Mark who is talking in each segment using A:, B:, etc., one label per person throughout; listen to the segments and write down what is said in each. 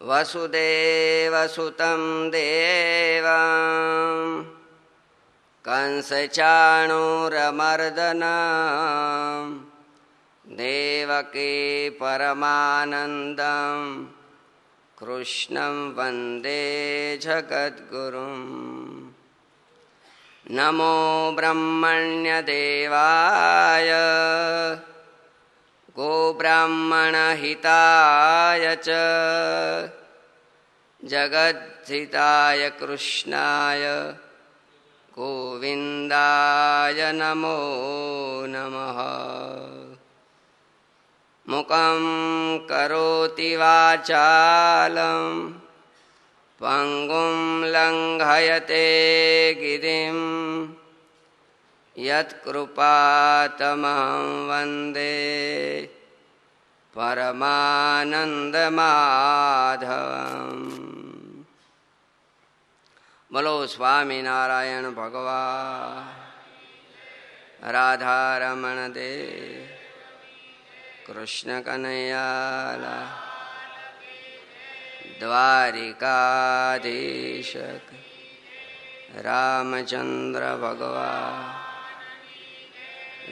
A: વસુદેવસુતં દેવં કંસચાણૂરમર્દનં દેવકી પરમાનંદં કૃષ્ણં વંદે જગદ્ગુરું. નમો બ્રહ્મણ્યદેવાય ગોબ્રાહ્મણહિતાય ચ જગદ્ધિતાય કૃષ્ણાય ગોવિંદાય નમો નમઃ. મુખં કરોતિ વાચાલં પંગું લંઘયતે ગિરિં યત્કૃપાતમહં વંદે પરમાનંદમાધવં. બોલો સ્વામિનારાયણ ભગવાન. રાધારમણ દેવ કૃષ્ણ કનૈયા દ્વારિકાધીશ રામચંદ્ર ભગવાન.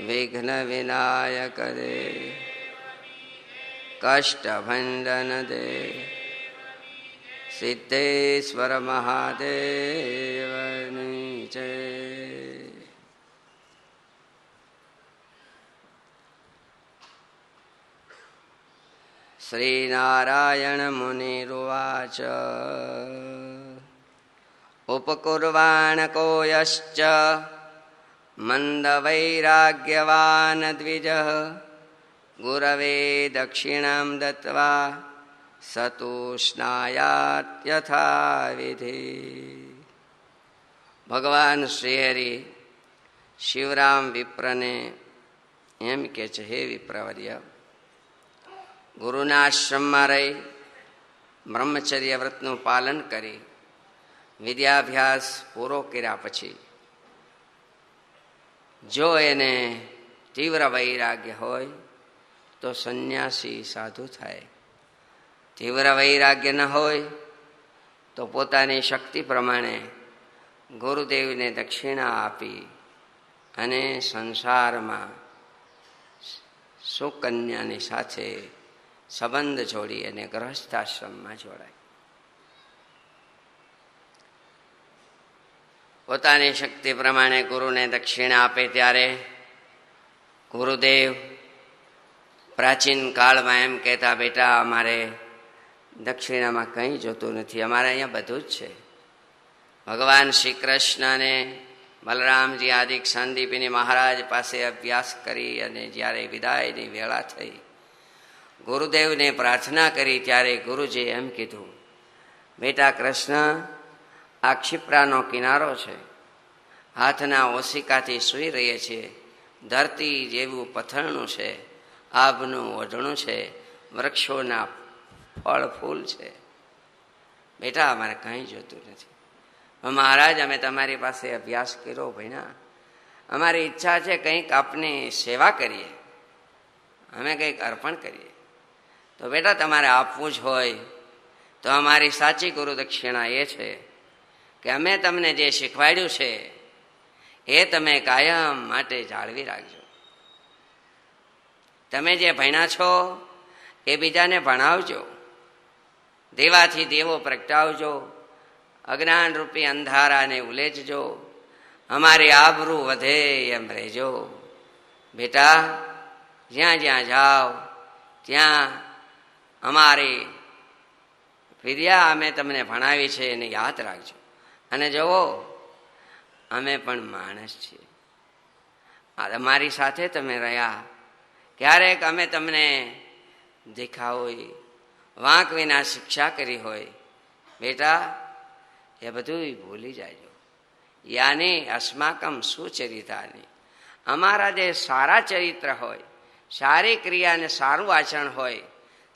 A: વિઘ્ન વિનાયક દેવ કષ્ટભંજન દેવ સિદ્ધેશ્વર મહાદેવની જય. શ્રીનારાયણ મુનિરુવાચ ઉપકુર્વાણ કોયશ્ચ મંદવૈરાગ્યવાન દ્વિજ ગુરવે દક્ષિણાં દત્વા સતુષ્ણાયાત્યથાવિધિ. ભગવાન શ્રીહરિ શિવરામ વિપ્રને એમ કે છે, હે વિપ્રવર્ય, ગુરુના આશ્રમમાં રહી બ્રહ્મચર્ય વ્રતનું પાલન કરી વિદ્યાભ્યાસ પૂરો કર્યા પછી જો એને તીવ્ર વૈરાગ્ય હોય તો સંન્યાસી સાધુ થાય. તીવ્ર વૈરાગ્ય ન હોય તો પોતાની શક્તિ પ્રમાણે ગુરુદેવને દક્ષિણા આપી અને સંસારમાં સુકન્યાની સાથે સંબંધ જોડી અને ગૃહસ્થાશ્રમમાં જોડાય. પોતાની શક્તિ પ્રમાણે ગુરુને દક્ષિણા આપે ત્યારે ગુરુદેવ પ્રાચીન કાળમાં એમ કહેતા, બેટા અમારે દક્ષિણામાં કંઈ જોતું નથી, અમારે અહીંયા બધું જ છે. ભગવાન શ્રી કૃષ્ણ અને બલરામજી આદિક સાંદીપની મહારાજ પાસે અભ્યાસ કરી અને જ્યારે વિદાયની વેળા થઈ ગુરુદેવને પ્રાર્થના કરી ત્યારે ગુરુજીએ એમ કીધું, બેટા કૃષ્ણ, આ ક્ષિપ્રાનો કિનારો છે, હાથના ઓશિકાથી સૂઈ રહીએ છીએ, ધરતી જેવું પથરણું છે, આભનું ઓઢણું છે, વૃક્ષોના ફળ ફૂલ છે. બેટા અમારે કંઈ જોતું નથી. મહારાજ, અમે તમારી પાસે અભ્યાસ કર્યો ભણ્યા, અમારી ઈચ્છા છે કંઈક આપની સેવા કરીએ, અમે કંઈક અર્પણ કરીએ. તો બેટા તમારે આપવું જ હોય તો અમારી સાચી ગુરુ દક્ષિણા એ છે કે અમે તમને જે શીખવાડ્યું છે એ તમે કાયમ માટે જાળવી રાખજો. તમે જે ભણ્યા છો એ બીજાને ભણાવજો, દેવાથી દેવો પ્રગટાવજો, અજ્ઞાન રૂપી અંધારાને ઉલેચજો, અમારી આબરૂ વધે એમ રહેજો. બેટા જ્યાં જ્યાં જાઓ ત્યાં અમારી વિદ્યા અમે તમને ભણાવી છે એને યાદ રાખજો. અને જુઓ, અમે પણ માણસ છીએ, અમારી સાથે તમે રહ્યા, ક્યારેક અમે તમને દેખા હોય, વાંક વિના શિક્ષા કરી હોય, બેટા એ બધું ભૂલી જાયજો. યાની અસ્માકમ સુચરિતાની, અમારા જે સારા ચરિત્ર હોય, સારી ક્રિયા અને સારું આચરણ હોય,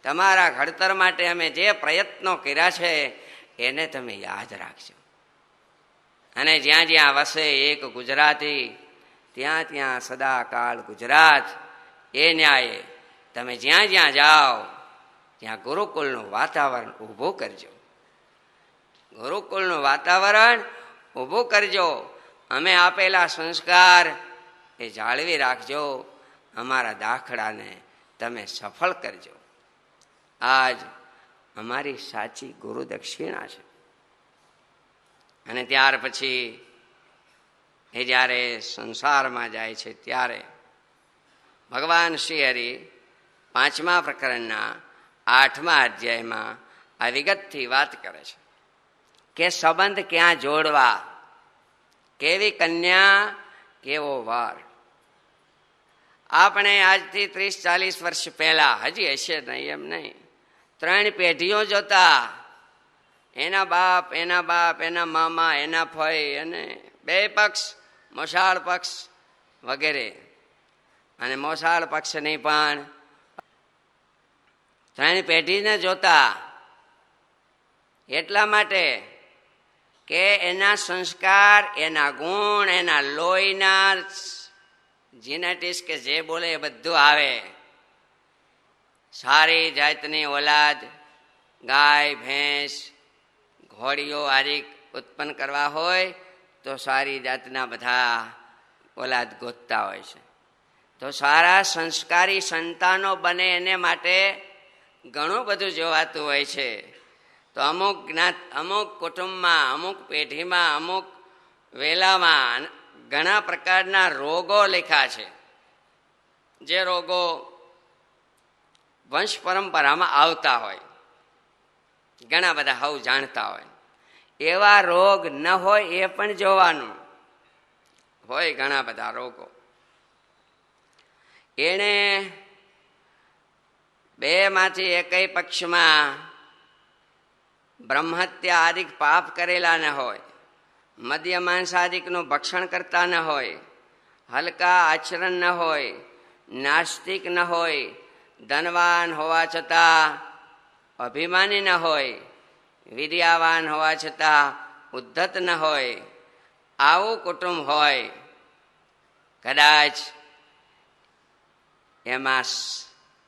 A: તમારા ઘડતર માટે અમે જે પ્રયત્નો કર્યા છે એને તમે યાદ રાખજો. અને જ્યાં જ્યાં વસે એક ગુજરાતી ત્યાં ત્યાં સદાકાળ ગુજરાત. એ ન્યાયે તમે જ્યાં જ્યાં જાઓ ત્યાં ગુરુકુળનું વાતાવરણ ઊભું કરજો. ગુરુકુળનું વાતાવરણ ઊભું કરજો. અમે આપેલા સંસ્કાર એ જાળવી રાખજો. અમારા દાખલાને તમે સફળ કરજો. આજ અમારી સાચી ગુરુ દક્ષિણા છે. અને ત્યાર પછી એ જ્યારે સંસારમાં જાય છે ત્યારે ભગવાન શ્રી હરિ 5મા પ્રકરણના 8મા અધ્યાયમાં આ વિગતથી વાત કરે છે કે સંબંધ ક્યાં જોડવા, કેવી કન્યા, કેવો વાર. આપણે આજથી 30-40 વર્ષ પહેલા, હજી હશે નહીં એમ નહીં, 3 પેઢીઓ જોતા. એના બાપ, એના મામા, એના ફઈ અને 2 પક્ષ, મોસાળ પક્ષ વગેરે. અને મોસાળ પક્ષની પણ 3 પેઢીને જોતા. એટલા માટે કે એના સંસ્કાર, એના ગુણ, એના લોહીના જીનેટિક્સ કે જે બોલે એ બધું આવે. સારી જાતની ઓલાદ, ગાય, ભેંસ, ઘોડીઓ આદિ ઉત્પન્ન કરવા હોય તો સારી જાતના બધા ઓલાદ ગોતતા હોય છે. તો સારા સંસ્કારી સંતાનો બને એને માટે ઘણું બધું જોવાતું હોય છે. તો અમુક જ્ઞાત, અમુક કુટુંબમાં, અમુક પેઢીમાં, અમુક વેલામાં ઘણા પ્રકારના રોગો લખ્યા છે. જે રોગો વંશ પરંપરામાં આવતા હોય, ઘણા બધા હવ જાણતા હોય. એવા રોગ ન હોય એ પણ જોવાનું હોય. ઘણા બધા રોગો એને 2માંથી એકેય પક્ષમાં બ્રહ્મહત્યા આદિક પાપ કરેલા ન હોય, મદ્ય માંસાદિકનું ભક્ષણ કરતા ન હોય, હલકા આચરણ ન હોય, નાસ્તિક ન હોય, ધનવાન હોવા છતાં અભિમાની ન હોય, વિદ્યાવાન હોવા છતાં ઉદ્ધત ન હોય. આવું કુટુંબ હોય. કદાચ એમાં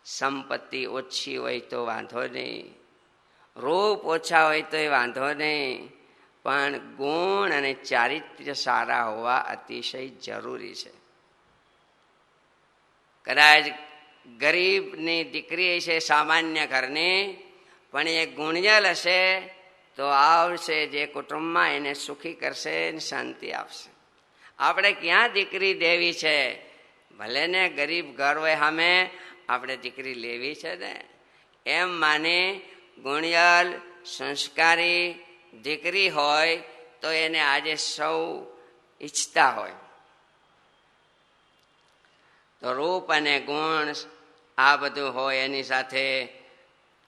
A: સંપત્તિ ઓછી હોય તો વાંધો નહીં, રૂપ ઓછા હોય તો એ વાંધો નહીં, પણ ગુણ અને ચારિત્ર્ય સારા હોવા અતિશય જરૂરી છે. કદાચ ગરીબની દીકરી છે, સામાન્ય ઘરની, પણ એ ગુણિયલ હશે તો આવશે જે કુટુંબમાં, એને સુખી કરશે, શાંતિ આપશે. આપણે ક્યાં દીકરી દેવી છે? ભલે ને ગરીબ ઘર હોય સામે આપણે દીકરી લેવી છે ને, એમ માને ગુણિયલ સંસ્કારી દીકરી હોય તો એને આજે સૌ ઈચ્છતા હોય. તો રૂપ અને ગુણ આ બધું હોય, એની સાથે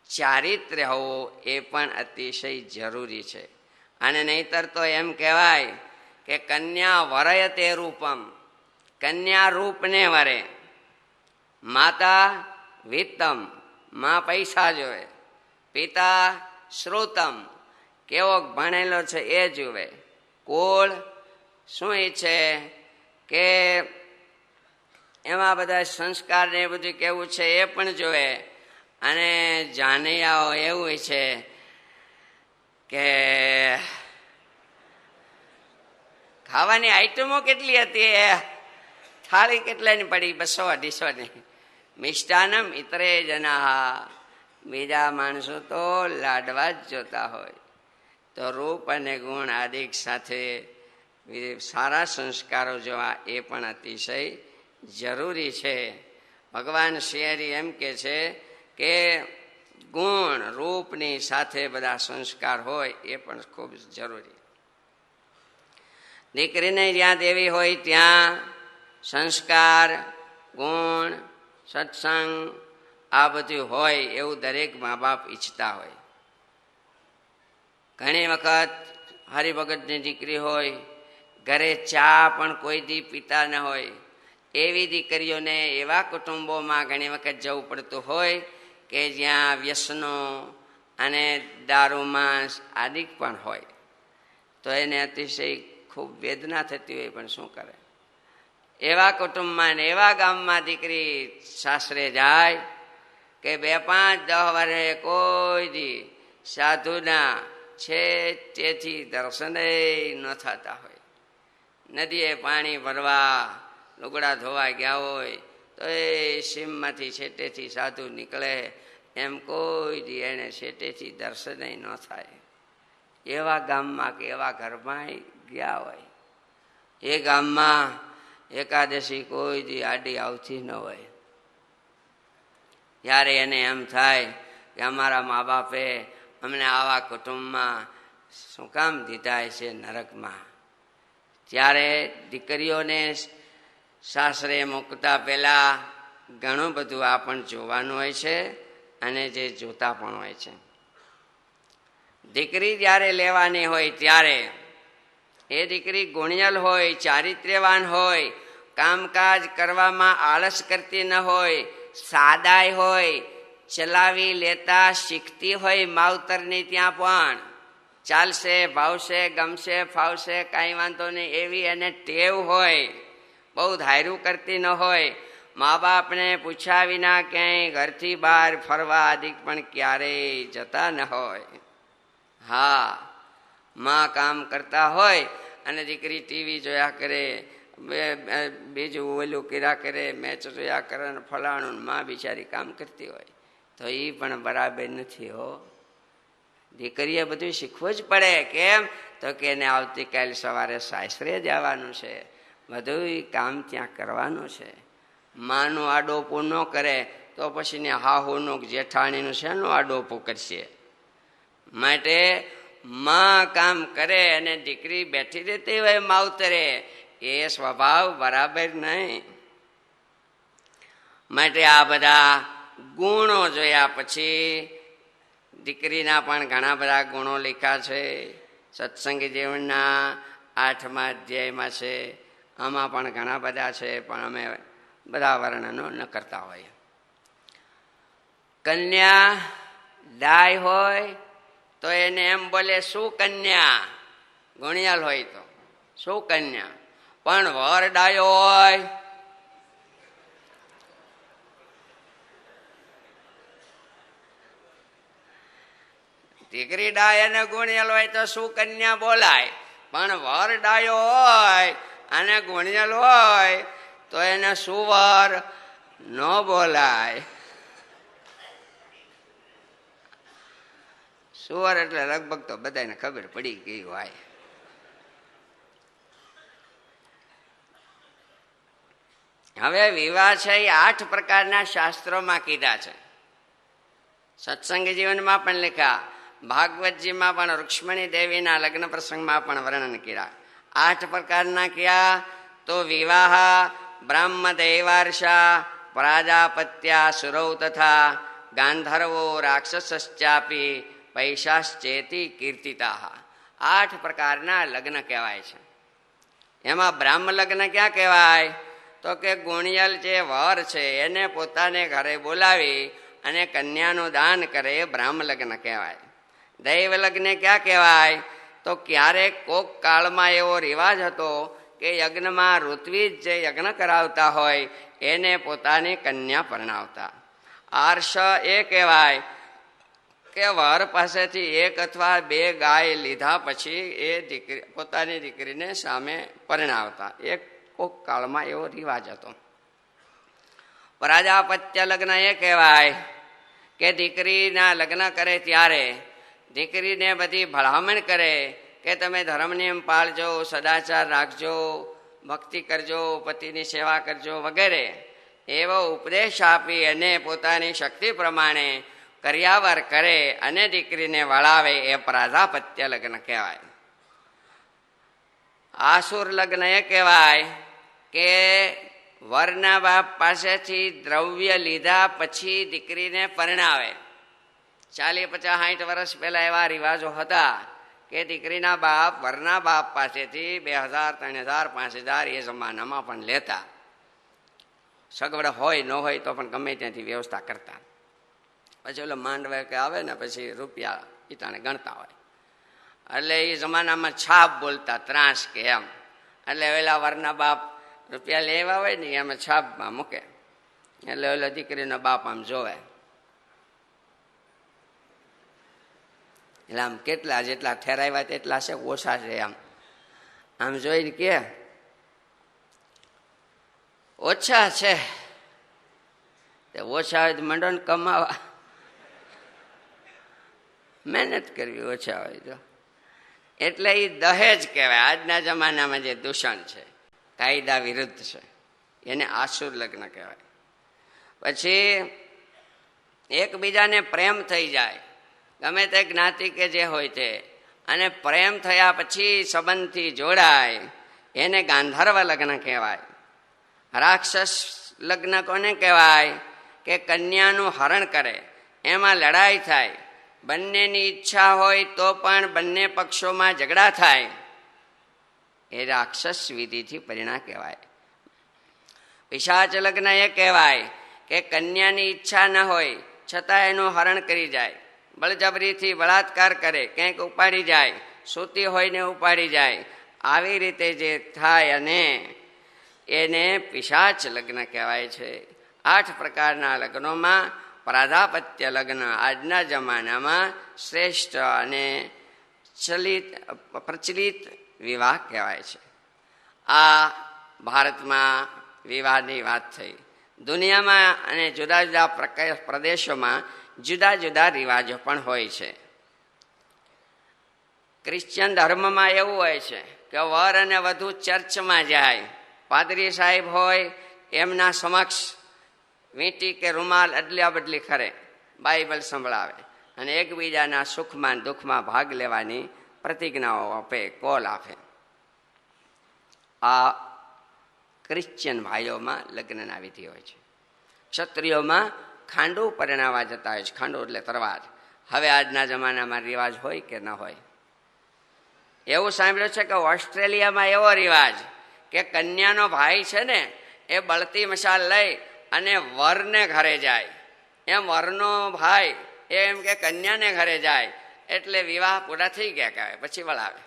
A: ચારિત્ર્ય હોવું એ પણ અતિશય જરૂરી છે. અને નહીતર તો એમ કહેવાય કે કન્યા વરયતે રૂપમ, કન્યા રૂપને વરે. માતા વિત્તમ, માં પૈસા જોવે. પિતા શ્રુતમ, કેવો ભણેલો છે એ જુએ. કુળ શું ઈચ્છે કે એમાં બધા સંસ્કાર ને બધું કેવું છે એ પણ જોવે. અને જાનૈયાઓ એવું છે કે ખાવાની આઈટમો કેટલી હતી, થાળી કેટલાની પડી, 200-250ની. મિષ્ટાનમ ઇતરે જનાહા, બીજા માણસો તો લાડવા જ જોતા હોય. તો રૂપ અને ગુણ આદિક સાથે સારા સંસ્કારો જોવા એ પણ અતિશય જરૂરી છે. ભગવાન શ્રી હરિ એમ કે છે કે ગુણ રૂપની સાથે બધા સંસ્કાર હોય એ પણ ખૂબ જરૂરી. દીકરીને જ્યાં દેવી હોય ત્યાં સંસ્કાર, ગુણ, સત્સંગ આ બધું હોય એવું દરેક મા બાપ ઈચ્છતા હોય. ઘણી વખત હરિભગતની દીકરી હોય, ઘરે ચા પણ કોઈ દી પીતા ન હોય, એવી દીકરીઓને એવા કુટુંબોમાં ઘણી વખત જવું પડતું હોય કે જ્યાં વ્યસનો અને દારૂ માંસ આદિ પણ હોય. તો એને અતિશય ખૂબ વેદના થતી હોય, પણ શું કરે. એવા કુટુંબમાં ને એવા ગામમાં દીકરી સાસરે જાય કે 2-5-10 વર્ષે કોઈ દી સાધુના છે તેથી દર્શને ન થતા હોય. નદીએ પાણી ભરવા લુગડા ધોવા ગયા હોય તો એ સીમમાંથી છેટેથી સાધુ નીકળે એમ કોઈ દી એને છેટેથી દર્શને ન થાય. એવા ગામમાં કે એવા ઘરમાં ગયા હોય. એ ગામમાં એકાદશી કોઈ દી આડી આવતી ન હોય. ત્યારે એને એમ થાય કે અમારા મા બાપે અમને આવા કુટુંબમાં શું કામ દીધા છે નરકમાં. ત્યારે દીકરીઓને સાસરે મૂકતા પહેલા ઘણું બધું આ પણ જોવાનું હોય છે અને જે જોતા પણ હોય છે. દીકરી જ્યારે લેવાની હોય ત્યારે એ દીકરી ગુણિયલ હોય, ચારિત્ર્યવાન હોય, કામકાજ કરવામાં આળસ કરતી ન હોય, સાદાઈ હોય, ચલાવી લેતા શીખતી હોય માવતરની ત્યાં પણ ચાલશે, ભાવશે, ગમશે, ફાવશે, કાંઈ વાંધો નહીં એવી એને ટેવ હોય. બહુ ધાર્યું કરતી ન હોય. મા બાપને પૂછ્યા વિના ક્યાંય ઘરથી બહાર ફરવા આદિક પણ ક્યારેય જતા ન હોય. હા, માં કામ કરતા હોય અને દીકરી ટીવી જોયા કરે, બીજું ઓલું કર્યા કરે, મેચ જોયા કરે ને ફલાણું, માં બિચારી કામ કરતી હોય તો એ પણ બરાબર નથી હો. દીકરીએ બધું શીખવું જ પડે. કેમ તો કે એને આવતીકાલ સવારે સાસરે જવાનું છે, બધું કામ ત્યાં કરવાનું છે. માનું આડોપું ન કરે તો પછી ને હાહુનું જેઠાણીનું શેનું આડોપું કરશે. માટે માં કામ કરે અને દીકરી બેઠી રહેતી હોય માવતરે, એ સ્વભાવ બરાબર નહીં. માટે આ બધા ગુણો જોયા પછી દીકરીના પણ ઘણા બધા ગુણો લખ્યા છે. સત્સંગી જીવનના 8મા અધ્યાયમાં છે. આમાં પણ ઘણા બધા છે, પણ અમે બધા વર્ણનો ન કરતા હોય. કન્યા ડાય હોય તો એને એમ બોલે શું કન્યા, ગુણિયાલ હોય તો શું કન્યા. પણ વર ડાયો હોય દીકરી ડાય અને ગુણિયલ હોય તો શું કન્યા બોલાય. પણ વર ડાયો હોય અને ગુણિયલ હોય તો એને સુવર ન બોલાય. સુવર એટલે લગભગ તો બધાને ખબર પડી ગઈ હોય. હવે વિવાહ છે એ 8 પ્રકારના શાસ્ત્રોમાં કીધા છે. સત્સંગી જીવનમાં પણ લખ્યા, ભાગવતજીમાં પણ રૂક્ષ્મણી દેવીના લગ્ન પ્રસંગમાં પણ વર્ણન કર્યા. 8 પ્રકારના કયા તો વિવાહ બ્રાહ્મદેવાર્ષા પ્રાજાપત્યા સુરૌ તથા ગાંધર્વો રાક્ષસશ્ચાપી પૈશાશ્ચેતી કીર્તિતા. 8 પ્રકારના લગ્ન કહેવાય છે. એમાં બ્રાહ્મ લગ્ન ક્યાં કહેવાય તો કે ગુણિયલ જે વર છે એને પોતાને ઘરે બોલાવી અને કન્યાનું દાન કરે એ બ્રાહ્મ લગ્ન કહેવાય. દૈવ લગ્ન ક્યાં કહેવાય તો ક્યારેક કોક કાળમાં એવો રિવાજ હતો કે યજ્ઞમાં ઋત્વિજ જે યજ્ઞ કરાવતા હોય એને પોતાની કન્યા પરણાવતા. આર્ષ એ કહેવાય કે વર પાસેથી 1 અથવા 2 ગાય લીધા પછી એ દીકરી પોતાની દીકરીને સામે પરણાવતા. એક કોક કાળમાં એવો રિવાજ હતો. પ્રાજાપત્ય લગ્ન એ કહેવાય કે દીકરીના લગ્ન કરે ત્યારે દીકરીને બધી ભલામણ કરે કે તમે ધર્મ નિયમ પાળજો, સદાચાર રાખજો, ભક્તિ કરજો, પતિની સેવા કરજો વગેરે એવો ઉપદેશ આપી અને પોતાની શક્તિ પ્રમાણે કર્યાવર કરે અને દીકરીને વળાવે એ પ્રાજાપત્ય લગ્ન કહેવાય. આસુર લગ્ન એ કહેવાય કે વરના બાપ પાસેથી દ્રવ્ય લીધા પછી દીકરીને પરણાવે. 40-50-60 વર્ષ પહેલા એવા રિવાજો હતા કે દીકરીના બાપ વરના બાપ પાસેથી 2000, 3000, 5000 એ જમાનામાં પણ લેતા. સગવડ હોય ન હોય તો પણ ગમે ત્યાંથી વ્યવસ્થા કરતા. પછી ઓલો માંડવે કે આવે ને પછી રૂપિયા ઈતાને ગણતા હોય એટલે એ જમાનામાં છાપ બોલતા, ત્રાસ કે એમ. એટલે ઓલા વરના બાપ રૂપિયા લેવા હોય ને એમાં છાપમાં મૂકે એટલે ઓલો દીકરીનો બાપ આમ જોવે એટલે આમ કેટલા જેટલા ઠેરાવ્યા તેટલા છે, ઓછા છે. આમ જોઈને કે ઓછા છે, ઓછા હોય તો મંડો ને કમાવા, મહેનત કરવી ઓછા હોય તો. એટલે એ દહેજ કહેવાય. આજના જમાનામાં જે દૂષણ છે, કાયદા વિરુદ્ધ છે, એને આસુર લગ્ન કહેવાય. પછી એકબીજાને પ્રેમ થઈ જાય, ગમે તે જ્ઞાતિ કે જે હોય તે, અને પ્રેમ થયા પછી સંબંધથી જોડાય, એને ગાંધર્વ લગ્ન કહેવાય. રાક્ષસ લગ્ન કોને કહેવાય? કે કન્યાનું હરણ કરે, એમાં લડાઈ થાય, બંનેની ઈચ્છા હોય તો પણ બંને પક્ષોમાં ઝઘડા થાય, એ રાક્ષસ વિધિથી પરિણા કહેવાય. પિશાચ લગ્ન એ કહેવાય કે કન્યાની ઈચ્છા ન હોય છતાં એનું હરણ કરી જાય, બળજબરીથી બળાત્કાર કરે, ક્યાંક ઉપાડી જાય, સૂતી હોય ને ઉપાડી જાય, આવી રીતે જે થાય અને એને પિશાચ લગ્ન કહેવાય છે. 8 પ્રકારના લગ્નોમાં પ્રાધાપત્ય લગ્ન આજના જમાનામાં શ્રેષ્ઠ અને પ્રચલિત વિવાહ કહેવાય છે. આ ભારતમાં વિવાહની વાત થઈ. દુનિયામાં અને જુદા જુદા પ્રદેશોમાં જુદા જુદા રિવાજો પણ હોય છે. ક્રિશ્ચિયન ધર્મમાં એવું હોય છે કે વર અને વધુ ચર્ચમાં જાય, પાદરી સાહેબ હોય એમના સમક્ષ વીંટી કે રૂમાલ અદલા બદલી કરે, બાઇબલ સંભળાવે અને એકબીજાના સુખમાં દુઃખમાં ભાગ લેવાની પ્રતિજ્ઞાઓ આપે, કોલ આપે. આ ક્રિશ્ચિયન ભાઈઓમાં લગ્નના વિધિ હોય છે. ક્ષત્રિયોમાં ખાંડો પરણાવવા જતા હોય છે. ખાંડો એટલે તરવાર. હવે આજના જમાનામાં રિવાજ હોય કે ન હોય. એવું સાંભળ્યું છે કે ઓસ્ટ્રેલિયામાં એવો રિવાજ કે કન્યાનો ભાઈ છે ને એ બળતી મશાલ લઈ અને વરને ઘરે જાય, એમ વરનો ભાઈ એમ કે કન્યાને ઘરે જાય એટલે વિવાહ પૂરા થઈ ગયા કહેવાય, પછી વળાવે.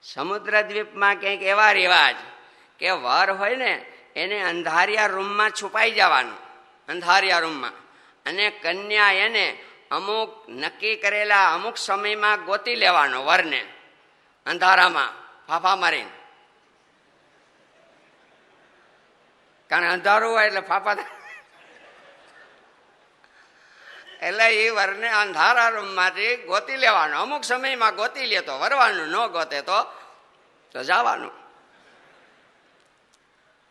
A: સમુદ્રદ્વીપમાં કંઈક એવા રિવાજ કે વર હોય ને એને અંધારિયા રૂમમાં છુપાઈ જવાનું, અંધારિયા રૂમમાં, અને કન્યા એને અમુક નક્કી કરેલા અમુક સમયમાં ગોતી લેવાનો વરને, અંધારામાં ફાફા મારીને. કારણ અંધારું હોય એટલે ફાફા, એટલે એ વરને અંધારા રૂમમાંથી ગોતી લેવાનો, અમુક સમયમાં ગોતી લે તો વરવાનું, ન ગોતે તો જવાનું.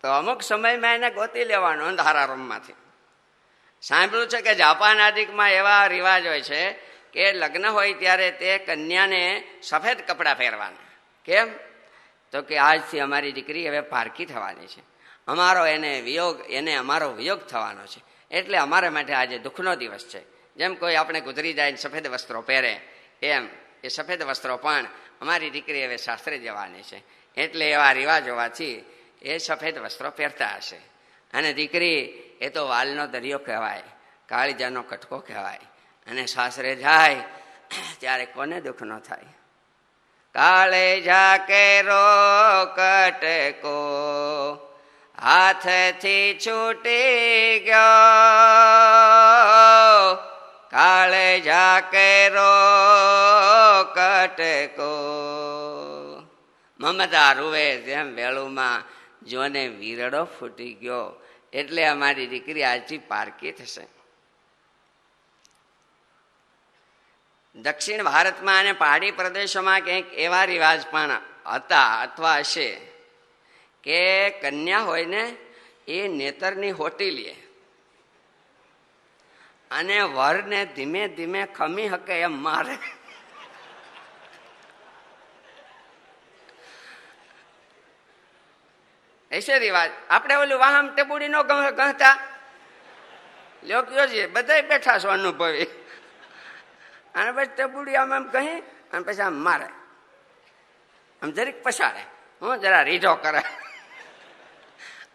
A: તો અમુક સમયમાં એને ગોતી લેવાનું અંધારા રૂમમાંથી. સાંભળ્યું છે કે જાપાન આદિકમાં એવા રિવાજ હોય છે કે લગ્ન હોય ત્યારે તે કન્યાને સફેદ કપડાં પહેરવાના. કેમ? તો કે આજથી અમારી દીકરી હવે પારકી થવાની છે, એને અમારો વિયોગ થવાનો છે, એટલે અમારા માટે આજે દુઃખનો દિવસ છે. જેમ કોઈ આપણે ગુજરી જાય સફેદ વસ્ત્રો પહેરે એમ એ સફેદ વસ્ત્રો પણ અમારી દીકરી હવે સાસરે જવાની છે, એટલે એવા રિવાજ હોવાથી એ સફેદ વસ્ત્રો પહેરતા હશે. અને દીકરી એ તો વાલનો દરિયો કહેવાય, કાળજાનો કટકો કહેવાય, અને સાસરે જાય ત્યારે કોને દુઃખ ન થાય? કાળજા કેરો કટકો હાથથી છૂટી ગયો, કાળજા કેરો કટકો. મમતા રૂવે જેમ વેળુમાં જોને વીરડો ફૂટી ગયો, એટલે અમારી દીકરી આજથી પારકી થશે. દક્ષિણ ભારતમાં અને પહાડી પ્રદેશોમાં કંઈક એવા રિવાજ પણ હતા અથવા હશે કે કન્યા હોય ને એ નેતરની હોટી લે અને વરને ધીમે ધીમે ખમી હકે એમ મારે. એસે રિવાજ. આપણે ઓલું વાહમ ટેબુડી નો ગહતા લોકોઓ છે, બધા બેઠા છો અનુભવી, અને પછી ટેબુડી આમ કહી અને પછી આમ મારે, આમ જરીક પછાડે, હું જરા રીઢો કરે.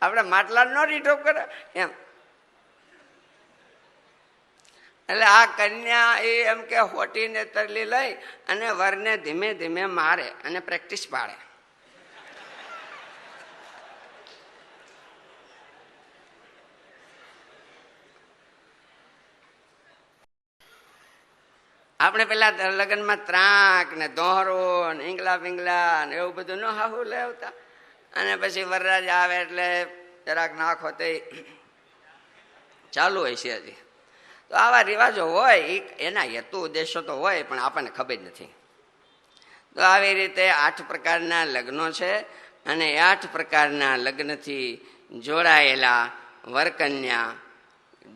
A: આપણે માટલા ન રીઢો કરે એમ. એટલે આ કન્યા એ એમ કે હોટીને તરલી લઈ અને વરને ધીમે ધીમે મારે અને પ્રેક્ટિસ પાડે. આપણે પેલા લગ્નમાં ત્રાક ને દોહરો ને ઈંગલા પિંગલા ને એવું બધું ન હાહું લેવતા, અને પછી વરરાજ આવે એટલે જરાક નાખો તે ચાલુ હોય છે હજી. તો આવા રિવાજો હોય, એના હેતુ ઉદ્દેશો તો હોય, પણ આપણને ખબર નથી. તો આવી રીતે 8 પ્રકારના લગ્નો છે, અને 8 પ્રકારના લગ્નથી જોડાયેલા વરકન્યા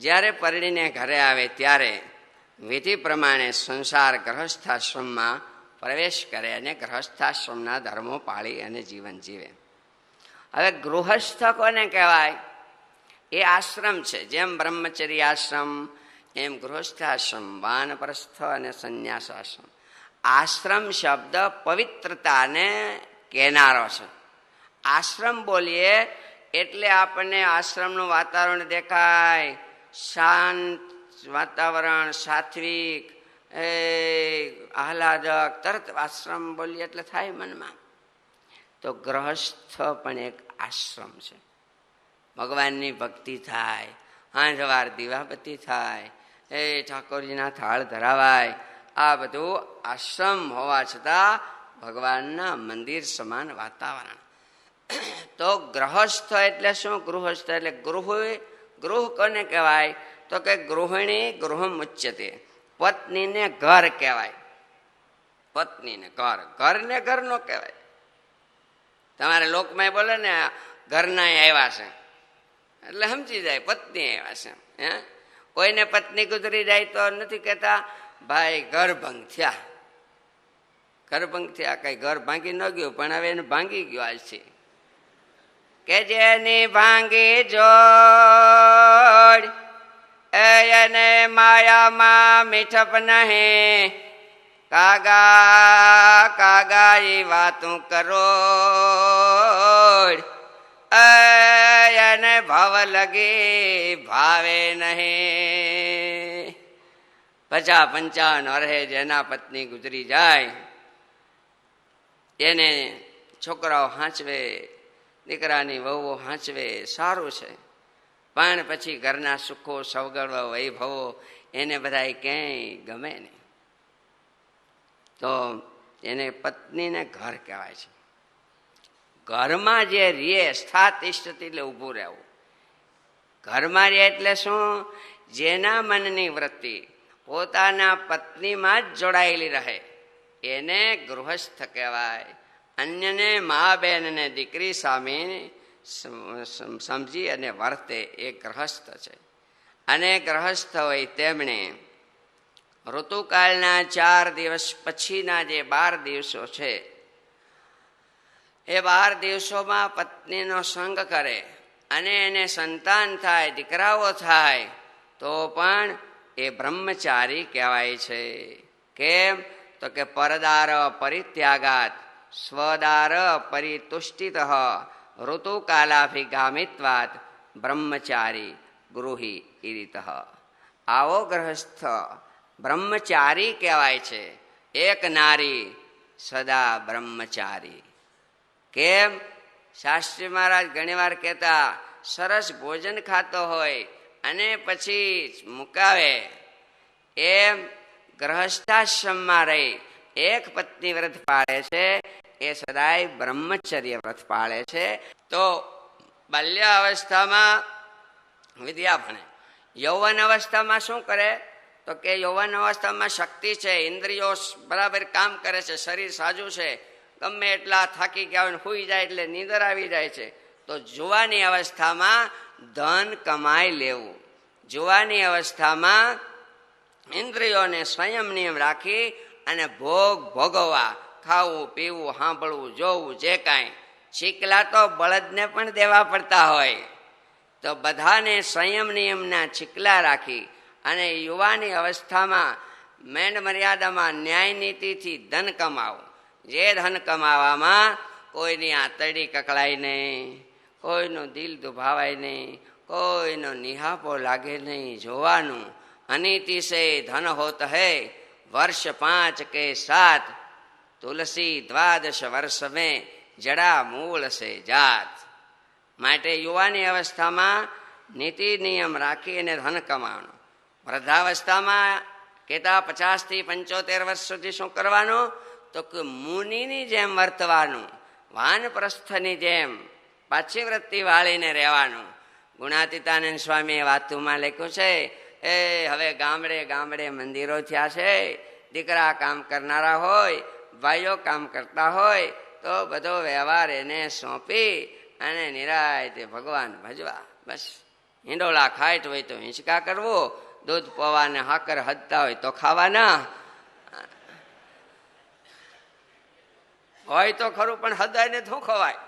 A: જ્યારે પરણીને ઘરે આવે ત્યારે વિધિ પ્રમાણે સંસાર ગ્રહસ્થાશ્રમમાં પ્રવેશ કરે અને ગ્રહસ્થાશ્રમના ધર્મો પાળી અને જીવન જીવે. હવે ગૃહસ્થ કોને કહેવાય? એ આશ્રમ છે. જેમ બ્રહ્મચર્ય આશ્રમ એમ ગૃહસ્થાશ્રમ, વાનપ્રસ્થ અને સંન્યાસ આશ્રમ. આશ્રમ શબ્દ પવિત્રતાને કહેનારો છે. આશ્રમ બોલીએ એટલે આપણને આશ્રમનું વાતાવરણ દેખાય, શાંત વાતાવરણ, સાત્વિક, આહલાદક, તરત આશ્રમ બોલીએ એટલે થાય મનમાં. તો ગ્રહસ્થ પણ એક આશ્રમ છે. ભગવાનની ભક્તિ થાય, હાંજવાર દીવાબત્તી થાય, ઠાકોરજીના થાળ ધરાવાય, આ બધું આશ્રમ હોવા છતાં ભગવાનના મંદિર સમાન વાતાવરણ. તો ગ્રહસ્થ એટલે શું? ગૃહસ્થ એટલે ગૃહ કોને કહેવાય? તો કે ગૃહિણી ગૃહમ ઉચ્યતે. પત્નીને ઘર કહેવાય. પત્નીને ઘર, ઘરને ઘર નો કહેવાય. તમારે લોકમાં બોલે ને ઘરના આવ્યા છે એટલે સમજી જાય પત્ની આવ્યા છે. હે, કોઈને પત્ની ગુજરી જાય તો નથી કહેતા ભાઈ ઘર ભંગ થયા. ઘર ભંગ થયા, કઈ ઘર ભાંગી ન ગયું, પણ હવે એને ભાંગી ગયું આજથી. કે જેની ભાંગી જોડ એને માયામાં મીઠપ નહીં. કાગા કાગા એ વાતું કરો એને ભાવ લગી ભાવે નહીં. 50-55 વર્ષે જેના પત્ની ગુજરી જાય એને છોકરાઓ હાંચવે, દીકરાની વહુઓ હાંચવે, સારું છે. પણ પછી ઘરના સુખો સવગડો વૈભવો એને બધા ક્યાંય ગમે નહીં. તો એને પત્નીને ઘર કહેવાય છે. ઘરમાં જે રીએ સ્થાતિષ્ઠતી એટલે ઊભું રહેવું. ઘરમાં રે એટલે શું? જેના મનની વૃત્તિ પોતાના પત્નીમાં જ જોડાયેલી રહે એને ગૃહસ્થ કહેવાય. અન્યને મા બેન અને દીકરી સામે સમજી અને વર્તે એ ગ્રહસ્થ છે. અને ગ્રહસ્થ હોય તેમણે ઋતુકાળના 4 દિવસ પછીના જે 12 દિવસો છે એ 12 દિવસોમાં પત્નીનો સંગ કરે અને એને સંતાન થાય, દીકરાઓ થાય, તો પણ એ બ્રહ્મચારી કહેવાય છે. કેમ? તો કે પરદાર પરિત્યાગાત સ્વદાર પરિતુષ્ટિત ઋતુકાલાભિગામિત્વાત બ્રહ્મચારી ગૃહી ઇરિત. આવો ગ્રહસ્થ બ્રહ્મચારી કહેવાય છે. એક નારી સદા બ્રહ્મચારી. કેમ? શાસ્ત્રી મહારાજ ઘણી વાર કહેતા, સરસ ભોજન ખાતો હોય અને પછી મુકાવે એમ ગ્રહસ્થાશ્રમમાં રહી એક પત્ની વ્રત પાળે છે એ સદાય બ્રહ્મચર્ય વ્રત પાળે છે. તો બાલ્ય અવસ્થામાં વિદ્યા ભણે. યૌવન અવસ્થામાં શું કરે? તો કે યૌવન અવસ્થામાં શક્તિ છે, ઇન્દ્રિયો બરાબર કામ કરે છે, શરીર સાજું છે, ગમે એટલા થાકી ગયા હોય સૂઈ જાય એટલે નીંદર આવી જાય છે. તો જુવાની અવસ્થામાં ધન કમાઈ લેવું, જુવાની અવસ્થામાં ઇન્દ્રિયોને સંયમ નિયમ રાખી અને ભોગ ભોગવવા, ખાવું પીવું સાંભળવું જોવું જે કાંઈ. ચીકલા તો બળદને પણ દેવા પડતા હોય, તો બધાને સંયમ નિયમના ચીકલા રાખી અને યુવાની અવસ્થામાં મેંડ મર્યાદામાં ન્યાય નીતિથી ધન કમાવું. જે ધન કમાવામાં કોઈની આંતરડી કકળાય નહીં, કોઈનું દિલ દુભાવાય નહીં, કોઈનો નિહાપો લાગે નહીં, જોવાનું. અનિતિ સે ધન હોત હૈ વર્ષ 5 કે 7, તુલસી 12 વર્ષ મેં જડા મૂળ સે જાત. માટે યુવાની અવસ્થામાં નીતિ નિયમ રાખી અને ધન કમાવાનું. વૃદ્ધાવસ્થામાં કહેતા 50 થી 75 વર્ષ સુધી શું કરવાનું? તો કે મુનિની જેમ વર્તવાનું, વાનપ્રસ્થની જેમ પાછી વૃત્તિ વાળીને રહેવાનું. ગુણાતીતાનંદ સ્વામીએ વાતુમાં લખ્યું છે, એ હવે ગામડે ગામડે મંદિરો થયા છે, દીકરા કામ કરનારા હોય, ભાઈઓ કામ કરતા હોય તો બધો વ્યવહાર એને સોંપી અને નિરાયતે ભગવાન ભજવા. બસ હિંડોળા ખાઈટ હોય તો હિંચકા કરવો, દૂધ પવાને હાકર હદતા હોય તો ખાવાના. હોય તો ખરું પણ હદાય ને શું ખવાય?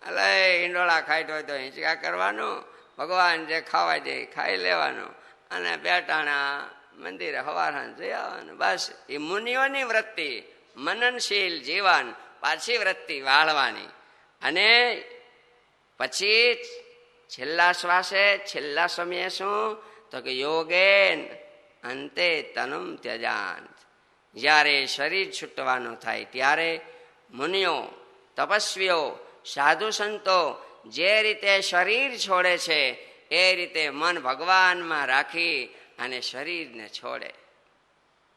A: એટલે હિંડોળા ખાઈટ હોય તો હિંચકા કરવાનું, ભગવાન જે ખાવા દે ખાઈ લેવાનું અને બેટાણા મંદિરે હવારાન જઈ આવવાનું. બસ એ મુનિઓની વૃત્તિ, મનનશીલ જીવન, પાછી વૃત્તિ વાળવાની. અને પછી છેલ્લા શ્વાસે છેલ્લા સમયે શું? તો કે યોગેન અંતે તનુમ ત્યજાન. જ્યારે શરીર છૂટવાનું થાય ત્યારે મુનિઓ, તપસ્વીઓ, સાધુ સંતો જે રીતે શરીર છોડે છે એ રીતે મન ભગવાનમાં રાખી અને શરીરને છોડે.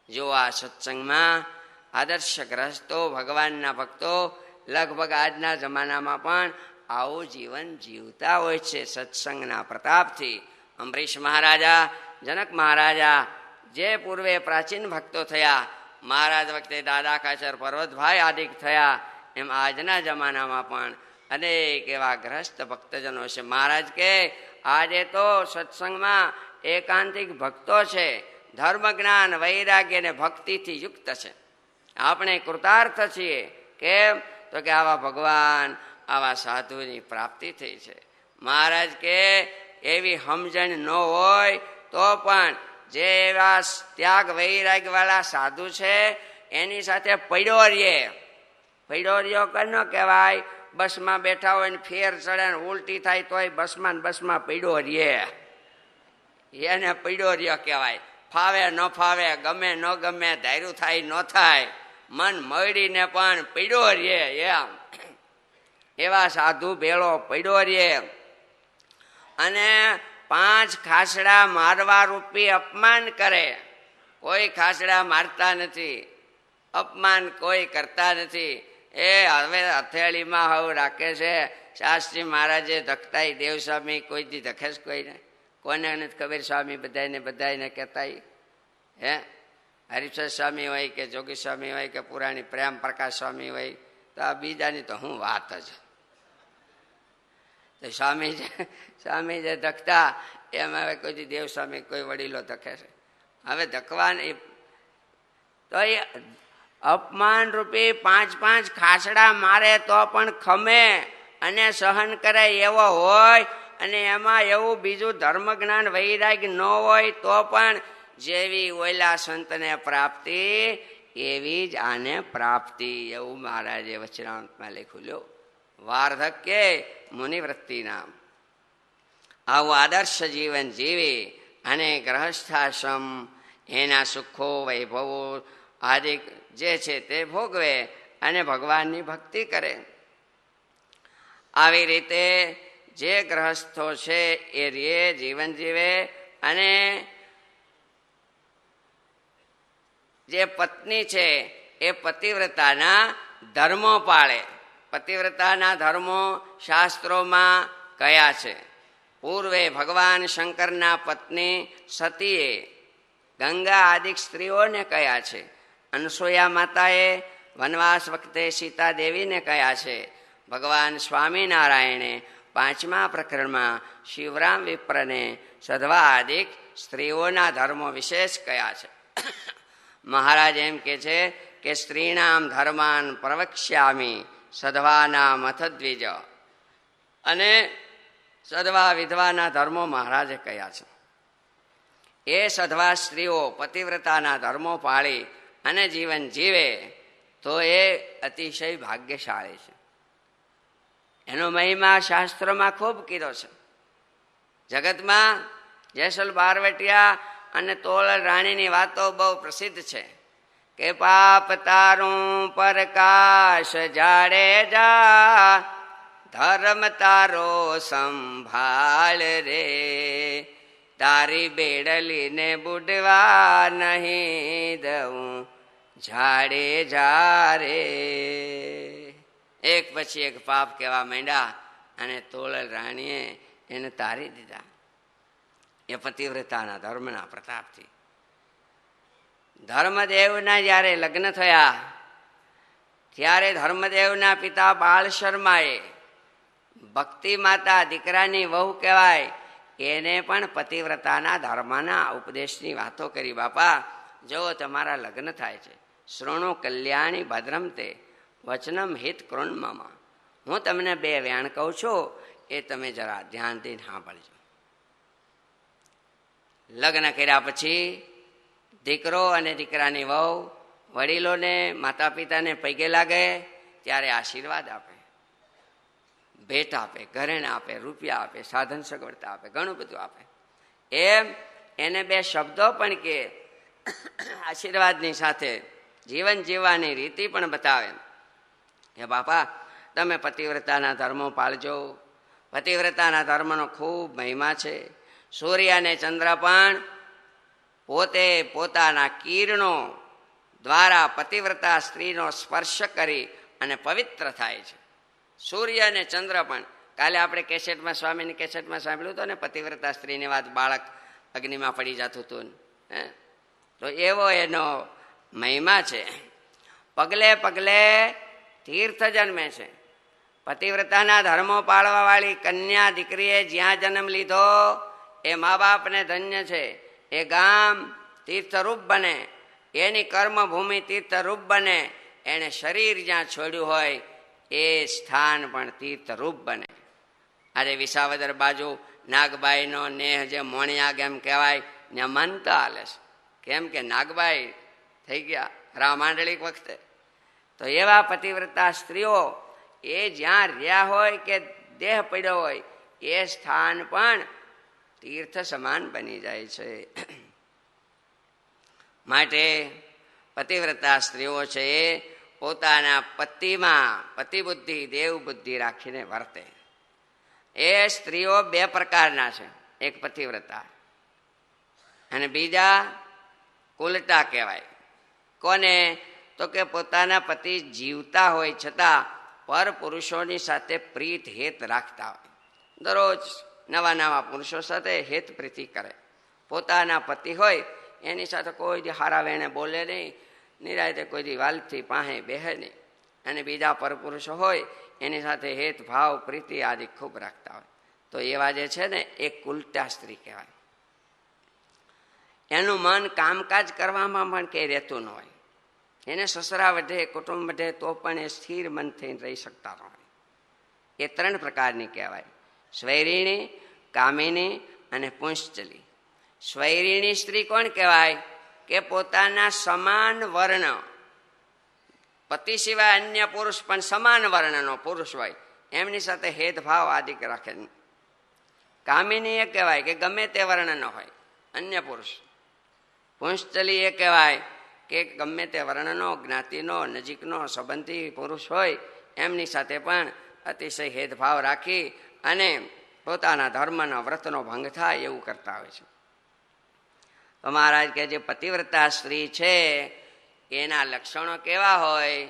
A: જો આ સત્સંગમાં આદર્શ ગ્રસ્તો, ભગવાનના ભક્તો લગભગ આજના જમાનામાં પણ આવું જીવન જીવતા હોય છે સત્સંગના પ્રતાપથી. અંબરીશ મહારાજા, જનક મહારાજા જે પૂર્વે પ્રાચીન ભક્તો થયા, મહારાજ વખતે દાદા ખાચર, પર્વતભાઈ આદિક થયા, એમ આજના જમાનામાં પણ અનેક એવા ગ્રસ્ત ભક્તજનો છે. મહારાજ કે આજે તો સત્સંગમાં એકાંતિક ભક્તો છે, ધર્મ જ્ઞાન વૈરાગ્ય અને ભક્તિથી યુક્ત છે. આપણે કૃતાર્થ છીએ. કેમ? તો કે આવા ભગવાન, આવા સાધુની પ્રાપ્તિ થઈ છે. મહારાજ કે એવી સમજણ ન હોય તો પણ જે એવા ત્યાગ વૈરાગ્ય વાળા સાધુ છે એની સાથે પડ્યો રહીએ. પડ્યો રહ્યો કનો કહેવાય? બસમાં બેઠા હોય ને ફેર ચડે ને ઉલટી થાય તોય બસમાં પડ્યો રહીએ, એને પડ્યો રહ્યો કહેવાય. ફાવે ન ફાવે, ગમે ન ગમે, ધાર્યું થાય ન થાય, મન મળીને પણ પડ્યો રહીએ. એમ એવા સાધુ ભેળો પડ્યો રહીએ. અને 5 ખાસડા મારવા રૂપી અપમાન કરે. કોઈ ખાસડા મારતા નથી, અપમાન કોઈ કરતા નથી. એ હવે હથેળીમાં હવે રાખે છે. શાસ્ત્રી મહારાજે ધકતાઈ દેવસ્વામી કોઈ દી ધકે જ કોઈને? કોને નથી ખબર? સ્વામી બધાને કહેતા હે હરિપ્રસાદ સ્વામી હોય કે જોગી સ્વામી હોય કે પુરાણી પ્રેમ પ્રકાશ સ્વામી હોય, તો આ બીજાની તો હું વાત જ. તો સ્વામી જે ધકતા એમ હવે કોઈ દેવસ્વામી કોઈ વડીલો ધકે છે. હવે ધકવાની તો એ અપમાન રૂપી 5 ખાસડા મારે તો પણ ખમે અને સહન કરે એવો હોય. અને એમાં એવું બીજું ધર્મ જ્ઞાન વૈરાગ્ય ન હોય તો પણ જેવી ઓયલા સંતને પ્રાપ્તિ એવી જ આને પ્રાપ્તિ, એવું મહારાજે વચનામૃતમાં લખ્યું. લ્યો, વાર્ધક્ય મુનિવૃત્તિ નામ. આવું આદર્શ જીવન જીવી અને ગ્રહસ્થાશ્રમ એના સુખો વૈભવો આદિ જે છે તે ભોગવે અને ભગવાનની ભક્તિ કરે. આવી રીતે જે ગ્રહસ્થો છે એ જીવન જીવે અને જે પત્ની છે એ પતિવ્રતાના ધર્મો પાળે. પતિવ્રતાના ધર્મો શાસ્ત્રોમાં કયા છે? પૂર્વે ભગવાન શંકરના પત્ની સતીએ ગંગા આદિ સ્ત્રીઓને કયા છે. અનસૂયા માતાએ વનવાસ વખતે સીતા દેવીને કયા છે. ભગવાન સ્વામિનારાયણે 5મા પ્રકરણમાં શિવરામ વિપ્રને સધવા આદિ સ્ત્રીઓના ધર્મો વિશેષ કયા છે. મહારાજ એમ કે છે કે સ્ત્રીનામ ધર્માન પ્રવક્ષ્યામિ સધવાના મથદ્વિજ. અને સધવા વિધવાના ધર્મો મહારાજે કયા છે. એ સધવા સ્ત્રીઓ પતિવ્રતાના ધર્મો પાળી અને જીવન જીવે તો એ અતિશય ભાગ્યશાળી છે. એનો મહિમા શાસ્ત્રોમાં ખૂબ કીધો છે. જગતમાં જેસલ બારવટિયા અને તોલ રાણીની વાતો બહુ પ્રસિદ્ધ છે કે પાપ તારું પ્રકાશ જાડેજા, ધર્મ તારો સંભાળ રે, તારી બેડલીને બુડવા નહીં દઉં ઝાડે ઝારે. એક પછી એક પાપ કહેવા માંડ્યા અને તોલલ રાણીએ એને તારી દીધા. એ પતિવ્રતાના ધર્મના પ્રતાપથી. ધર્મદેવના જ્યારે લગ્ન થયા ત્યારે ધર્મદેવના પિતા બાળ શર્માએ ભક્તિ માતા દીકરાની વહુ કહેવાય એને પણ પતિવ્રતાના ધર્મના ઉપદેશની વાતો કરી. બાપા જો તમારા લગ્ન થાય છે, શ્રૃણુ કલ્યાણી ભદ્રમ તે વચનમ હિત કૃણમમ. હું તમને બે વેણ કહું છું, એ તમે જરા ધ્યાન દઈને સાંભળજો. લગ્ન કર્યા પછી દીકરો અને દીકરાની વહુ વડીલોને માતા પિતાને પૈગે લાગે ત્યારે આશીર્વાદ આપે, ભેટ આપે, ઘરેણ આપે, રૂપિયા આપે, સાધન સગવડતા આપે, ઘણું બધું આપે. એમ એને બે શબ્દો પણ કે આશીર્વાદની સાથે જીવન જીવવાની રીતિ પણ બતાવે કે બાપા તમે પતિવ્રતાના ધર્મો પાળજો. પતિવ્રતાના ધર્મનો ખૂબ મહિમા છે. સૂર્ય અને ચંદ્ર પણ પોતે પોતાના કિરણો દ્વારા પતિવ્રતા સ્ત્રીનો સ્પર્શ કરી અને પવિત્ર થાય છે. સૂર્ય અને ચંદ્ર પણ કાલે આપણે કેસેટમાં સ્વામીની કેસેટમાં સાંભળ્યું હતું ને, પતિવ્રતા સ્ત્રીની વાત, બાળક અગ્નિમાં પડી જતું હતું. તો એવો એનો મહિમા છે. પગલે પગલે તીર્થ જન્મે છે. પતિવ્રતાના ધર્મો પાળવા વાળી કન્યા દીકરીએ જ્યાં જન્મ લીધો એ મા બાપને ધન્ય છે. એ ગામ તીર્થરૂપ બને, એની કર્મભૂમિ તીર્થરૂપ બને. એણે શરીર જ્યાં છોડ્યું હોય એ સ્થાન પણ તીર્થરૂપ બને. આજે વિસાવદર બાજુ નાગબાઈનો નેહ જે મોણિયાગ એમ કહેવાય, ત્યાં માનતા હાલે છે. કેમ કે નાગબાઈ થઈ ગયા રામાંડળીક વખતે. તો એવા પતિવ્રતા સ્ત્રીઓ એ જ્યાં રહ્યા હોય કે દેહ પડ્યો હોય એ સ્થાન પણ તીર્થ સમાન બની જાય છે. માટે પતિવ્રતા સ્ત્રીઓ છે એ પોતાના પતિમાં પતિબુદ્ધિ દેવ બુદ્ધિ રાખીને વર્તે. એ સ્ત્રીઓ બે પ્રકારના છે, એક પતિવ્રતા અને બીજા કુલટા કહેવાય. કોને? તો કે પોતાના પતિ જીવતા હોય છતાં પર પુરુષોની સાથે પ્રીત હેત રાખતા હોય. દરરોજ નવા નવા પુરુષો સાથે હેત પ્રીતિ કરે. પોતાના પતિ હોય એની સાથે કોઈ દી હારા વેણે બોલે નહીં, નિરાયતે કોઈ દી વાલથી પાસે બેહે નહીં. અને બીજા પરપુરુષો હોય એની સાથે હેત ભાવ પ્રીતિ આદિ ખૂબ રાખતા હોય. તો એવા જે છે ને એ કુલટા સ્ત્રી કહેવાય. એનું મન કામકાજ કરવામાં પણ કંઈ રહેતું ન હોય. એને સસરા વધે, કુટુંબ વધે તો પણ એ સ્થિર મન થઈને રહી શકતા ન હોય. એ ત્રણ પ્રકારની કહેવાય: સ્વૈરિણી, કામિની અને પુંશ્ચલી. સ્વૈરિણી સ્ત્રી કોણ કહેવાય? કે પોતાના સમાન વર્ણ, પતિ સિવાય અન્ય પુરુષ પણ સમાન વર્ણનો પુરુષ હોય એમની સાથે હેદભાવ આદિ રાખે. કામિની એ કહેવાય કે ગમે તે વર્ણનો હોય અન્ય પુરુષ. પુંશ્ચલી એ કહેવાય કે ગમે તે વર્ણનો, જ્ઞાતિનો, નજીકનો સંબંધી પુરુષ હોય એમની સાથે પણ અતિશય હેદભાવ રાખી અને પોતાના ધર્મનો વ્રતનો ભંગ થાય એવું કરતા હોય છે. તો મહારાજ કે જે પતિવ્રતા સ્ત્રી છે એના લક્ષણો કેવા હોય?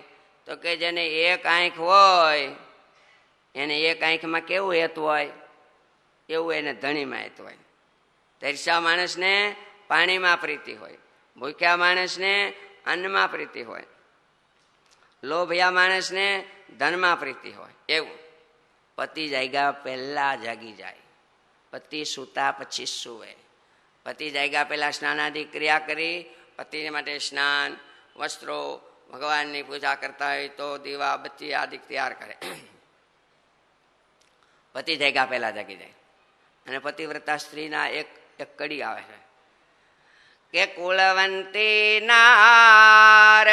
A: તો કે જેને એક આંખ હોય એને એક આંખમાં કેવું હેતું હોય એવું એને ધણીમાં હેતું હોય. તરસ્યા માણસને પાણીમાં પ્રીતિ હોય, ભૂખ્યા માણસને અન્નમાં પ્રીતિ હોય, લોભિયા માણસને ધનમાં પ્રીતિ હોય. એવું પતિ જાગ્યા પહેલા જાગી જાય, પતિ સૂતા પછી સૂવે. પતિ જાગ્યા પહેલા સ્નાનાદિ ક્રિયા કરી પતિ માટે સ્નાન, વસ્ત્રો, ભગવાનની પૂજા કરતા હોય તો દીવા બત્તી આદિ તૈયાર કરે. પતિ જાગ્યા પહેલા જાગી જાય. અને પતિવ્રતા સ્ત્રીના એક કડી આવે છે કે કુળવંતી નાર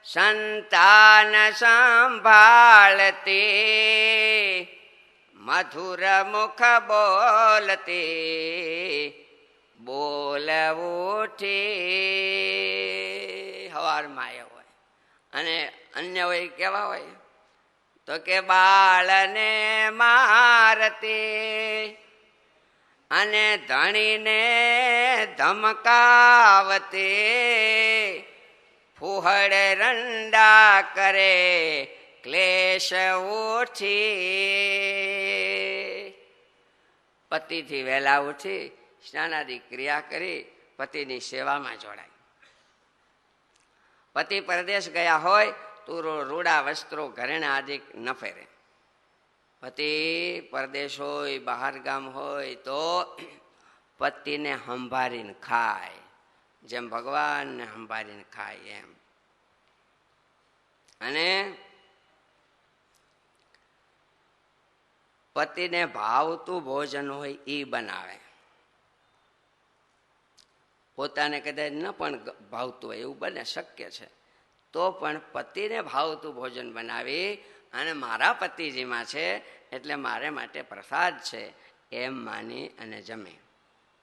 A: સંતાન સંભાળતી, મધુર મુખ બોલતી, બોલ ઉઠી. હવારમાં આવ્યો હોય અને અન્ય હોય કેવા હોય? તો કે બાળને મારતી અને ધણીને ધમકાવતે ફુહડ રંડા કરે ક્લેશ ઉઠી. પતિથી વહેલા ઉઠી સ્નાનાદિ ક્રિયા કરી પતિની સેવામાં જોડાય. પતિ પરદેશ ગયા હોય તો રૂડા વસ્ત્રો ઘરેણા આદિ ન ફેરે. પતિ પરદેશ હોય બહાર ગામ હોય તો પતિને સંભાળીને ખાય, જેમ ભગવાનને સંભાળીને ખાય એમ. અને પતિને ભાવતું ભોજન હોય એ બનાવે. પોતાને કદાચ ન પણ ભાવતું હોય એવું બને, શક્ય છે, તો પણ પતિને ભાવતું ભોજન બનાવી અને મારા પતિજીમાં છે એટલે મારે માટે પ્રસાદ છે એમ માની અને જમે.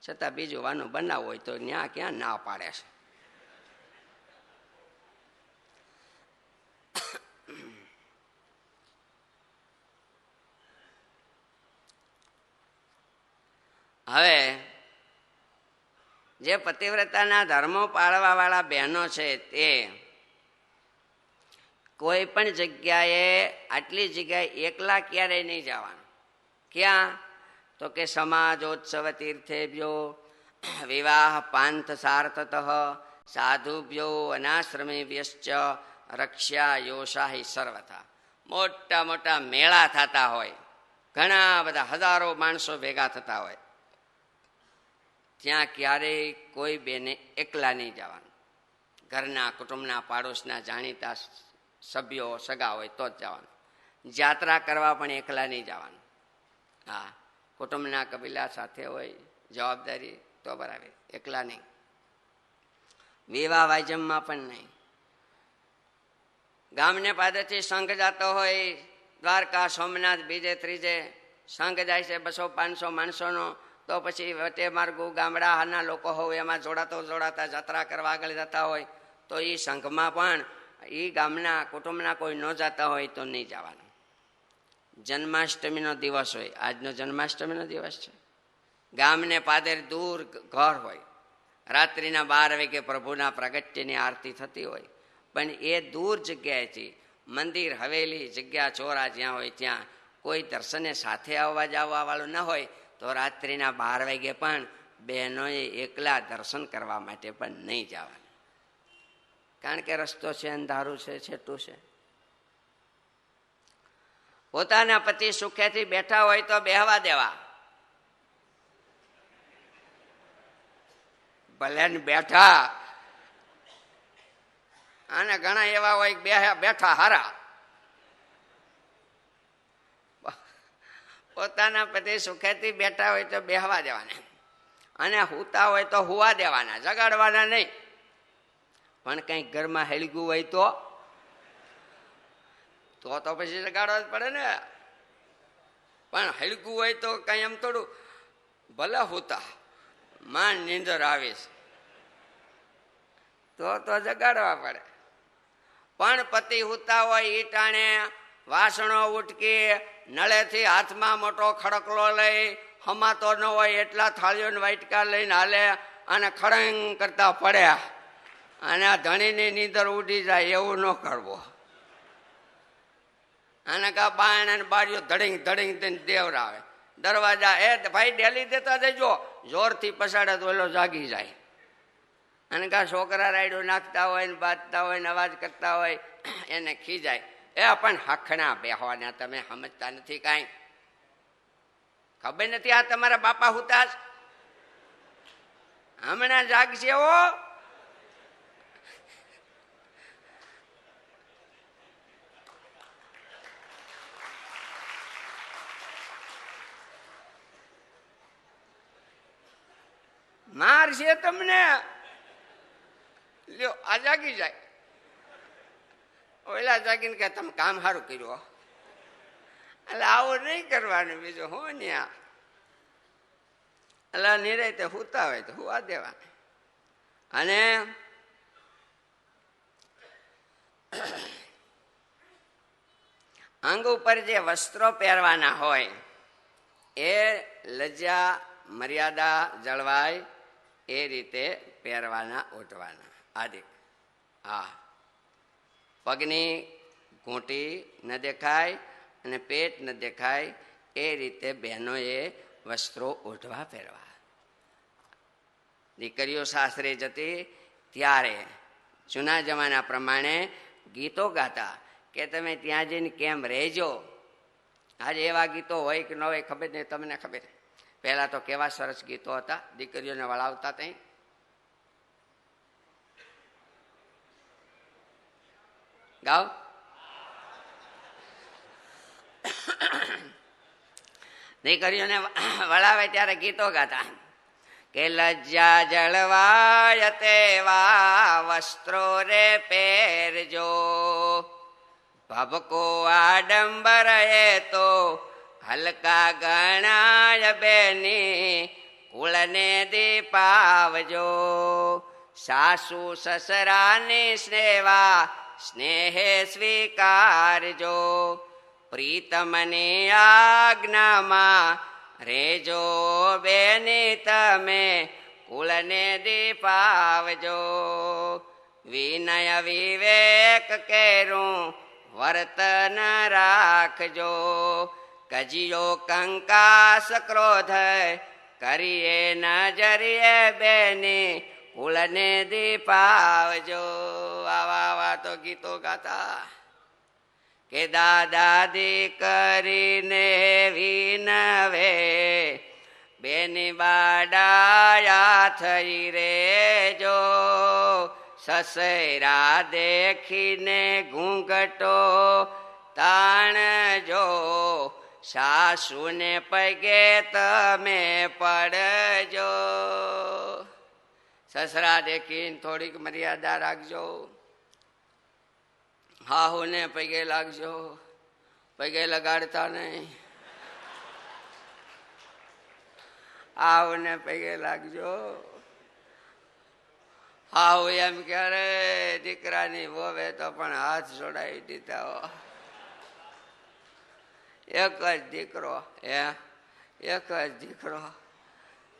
A: છતાં બીજું વાનું બનાવવું હોય તો ત્યાં ક્યાં ના પાડે છે. હવે જે પતિવ્રતાના ધર્મો પાળવા વાળા બહેનો છે તે કોઈ પણ જગ્યાએ આટલી જગ્યાએ એકલા ક્યારેય નહીં જવાનું. ક્યાં? તો કે સમાજોત્સવ તીર્થેભ્યો વિવાહ પાંથ સાર્થત સાધુભ્યો અનાશ્રમેભ્યશ્ચ રક્ષ્યા યોષાહિ સર્વથા. મોટા મોટા મેળા થતા હોય, ઘણા બધા હજારો માણસો ભેગા થતા હોય, ત્યાં ક્યારેય કોઈ બેને એકલા નહીં જવાનું. ઘરના કુટુંબના પાડોશના જાણીતા સભ્યો સગા હોય તો જ જવાનું. યાત્રા કરવા પણ એકલા નહીં જવાનું. હા, કુટુંબના કબીલા સાથે હોય જવાબદારી તો બરાબર, એકલા નહીં. વિવાહ વાજમમાં પણ નહીં. ગામને પાસેથી સંઘ જતો હોય, દ્વારકા સોમનાથ બીજે ત્રીજે સંઘ જાય છે 200-500 માણસોનો, તો પછી વટે માર્ગો ગામડાના લોકો હોય એમાં જોડાતા જાત્રા કરવા આગળ જતા હોય તો એ સંઘમાં પણ એ ગામના કુટુંબના કોઈ ન જતા હોય તો નહીં જવાનું. જન્માષ્ટમીનો દિવસ હોય, આજનો જન્માષ્ટમીનો દિવસ છે, ગામને પાદર દૂર ઘર હોય, રાત્રિના 12 વાગે પ્રભુના પ્રગટ્યની આરતી થતી હોય, પણ એ દૂર જગ્યાએથી મંદિર હવેલી જગ્યા ચોરા જ્યાં હોય ત્યાં કોઈ દર્શને સાથે આવવા જવા વાળું ન હોય તો રાત્રિના 12 વાગે પણ બહેનોએ એકલા દર્શન કરવા માટે પણ નહીં જવાનું. કારણ કે રસ્તો છે, અંધારું છે, છેટું છે. પોતાના પતિ સુખેથી બેઠા હોય તો બેહવા દેવા. ભલે ને બેઠા, અને ઘણા એવા હોય બેઠા હારા. પોતાના પતિ સુખેથી બેઠા હોય તો બેહવા દેવાના, અને હુતા હોય તો હુવા દેવાના, જગાડવાના નહીં. પણ કંઈક ઘરમાં હેળગું હોય તો પછી જગાડવા જ પડે ને. પણ હેળગું હોય તો કઈ એમ થોડું, ભલે હુતા માન નીંદર આવે છે તો જગાડવા પડે. પણ પતિ હુતા હોય ઈ ટાણે વાસણો ઉટકી નળેથી હાથમાં મોટો ખડકલો લઈ, હમાતો ન હોય એટલા થાળીઓને વાટકા લઈને હાલે અને ખડંગ કરતા પડ્યા અને આ ધણીની નીંદર ઉડી જાય એવું ન કરવો. અને કા બાયણ અને બારીઓ ધડીંગ દઈને દેવરાવે. દરવાજા એ ભાઈ ડેલી દેતા જજો, જોરથી પસાડે તો એલો જાગી જાય. અને કા છોકરા રાયડું નાખતા હોય ને બાંધતા હોય ને અવાજ કરતા હોય એને ખીજાય. એ પણ હખણા બેહવાના, તમે સમજતા નથી કાંઈ? ખબર નથી આ તમારા બાપા હુતા હમણાં જાગશે હો. મારશે તમને. લ્યો આ જાગી જાય, ઓલા જાગીને કે તમે કામ સારું કર્યું. એટલે આવું નહીં કરવાનું. બીજું હું ન્યા એટલે નિરાયતે હુતા હોય તો હુવા દેવા. અને અંગ ઉપર જે વસ્ત્રો પહેરવાના હોય એ લજ્જા મર્યાદા જળવાય એ રીતે પહેરવાના ઓઢવાના. આદિ હા, પગની ઘૂંટી ન દેખાય અને પેટ ન દેખાય એ રીતે બહેનોએ વસ્ત્રો ઓઢવા પહેરવા. દીકરીઓ સાસરે જતી ત્યારે જૂના જમાના પ્રમાણે ગીતો ગાતા કે તમે ત્યાં જઈને કેમ રહેજો. આજે એવા ગીતો હોય કે ન હોય ખબર નહીં, તમને ખબર. પહેલા તો કેવા સરસ ગીતો હતા, દીકરીઓને વળાવતા ત્યાં. ગાઓ. દીકરીઓને વળાવે ત્યારે ગીતો ગાતા કે લજ્જા જળવાય તેવા વસ્ત્રો રે પહેરજો, ભભકો આડંબર એ તો હલકા ગણાય બેની, કુળને દીપાવજો. સાસુ સસરાની સેવા સ્નેહે સ્વીકારજો, પ્રીતમની આજ્ઞામાં રેજો બેની તમે, કુળને દીપાવજો. વિનય વિવેક કેરું વર્તન રાખજો, કજિયો કંકાસ ક્રોધ કરીએ નજરીએ બેની, કુળને દીપાવજો. આવા આવા તો ગીતો ગાતા કે દાદા દીકરીને વિનવે, બેની બાડાયા થઈ રેજો, સસરા દેખીને ઘૂંઘટો તાણજો, સાસુને પગે તમે પડજો. સસરા દેખીને થોડીક મર્યાદા રાખજો, હાહુને પગે લાગજો, પગે લગાડતા નહીં. હાહુને પગે લાગજો. હાહુ એમ ક્યારે દીકરાની વોવે તો પણ હાથ જોડાવી દીધા. એક જ દીકરો, એક જ દીકરો,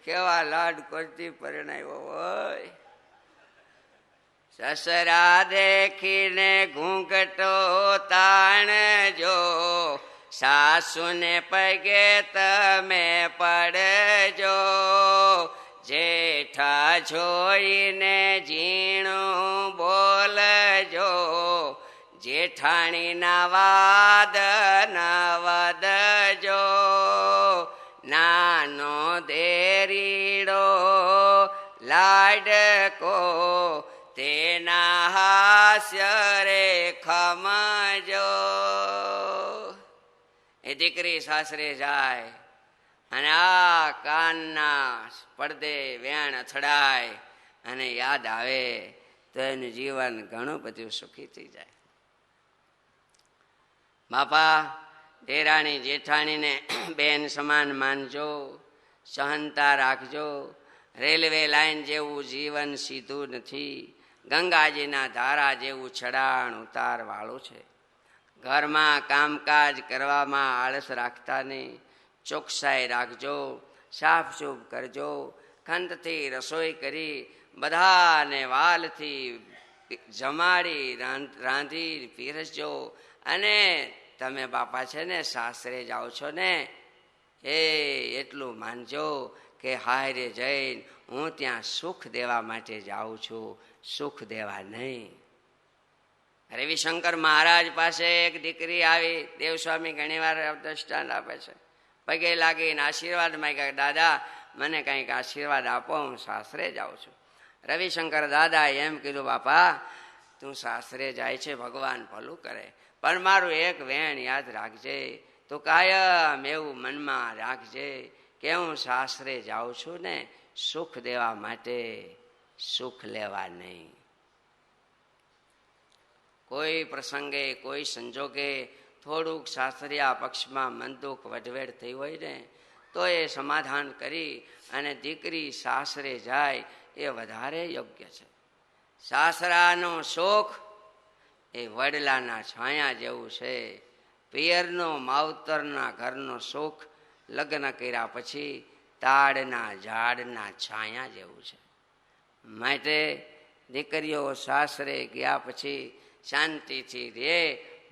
A: કેવા લાડ કરતી પરિણાયો હોય. સસરા દેખીને ઘૂંઘટો તાણજો, સાસુને પગે તમે પડજો, જેઠા જોઈને ઝીણું બોલજો, જેઠાણીના વાદ ન વધજો, નાનો દેરીડો લાડકો તેના હાસ્ય રે ખમજો. એ દીકરી સાસરે જાય અને આ કાનના પડદે વેણ અથડાય અને યાદ આવે તો એનું જીવન ઘણું બધું સુખી થઈ જાય. બાપા દેરાણી જેઠાણીને બેન સમાન માનજો, સહનતા રાખજો. રેલવે લાઈન જેવું જીવન સીધું નથી, ગંગાજીના ધારા જેવું ચડાણ ઉતાર વાળું છે. ઘરમાં કામકાજ કરવામાં આળસ રાખતા નહીં, ચોકસાઈ રાખજો, સાફસૂફ કરજો, ખંતથી રસોઈ કરી બધાને વાલથી જમાડી રાંધી પીરસજો. અને તમે બાપા છે ને સાસરે જાઓ છો ને એ એટલું માનજો કે હાયરે જઈને હું ત્યાં સુખ દેવા માટે જાઉં છું, સુખ દેવા નહીં. રવિશંકર મહારાજ પાસે એક દીકરી આવી, દેવસ્વામી ઘણી વાર દ્રષ્ટાંત આપે છે. પગે લાગીને આશીર્વાદ માંગ્યા, દાદા મને કંઈક આશીર્વાદ આપો, હું સાસરે જાઉં છું. રવિશંકર દાદા એમ કીધું, બાપા તું સાસરે જાય છે ભગવાન ભલું કરે, પણ મારું એક વેણ યાદ રાખજે, તું કાયમ એવું મનમાં રાખજે કે હું સાસરે જાઉં છું ને સુખ દેવા માટે, સુખ લેવા નહીં. કોઈ પ્રસંગે કોઈ સંજોગે થોડુંક સાસરિયા પક્ષમાં મન દુઃખ વઢવેડ થઈ હોય ને તો એ સમાધાન કરી અને દીકરી સાસરે જાય એ વધારે યોગ્ય છે. સાસરાનો સુખ એ વડલાના છાયા જેવું છે. પિયરનો માવતરના ઘરનો સુખ લગ્ન કર્યા પછી તાડના ઝાડના છાયા જેવું છે. માટે દીકરીઓ સાસરે ગયા પછી શાંતિથી રે,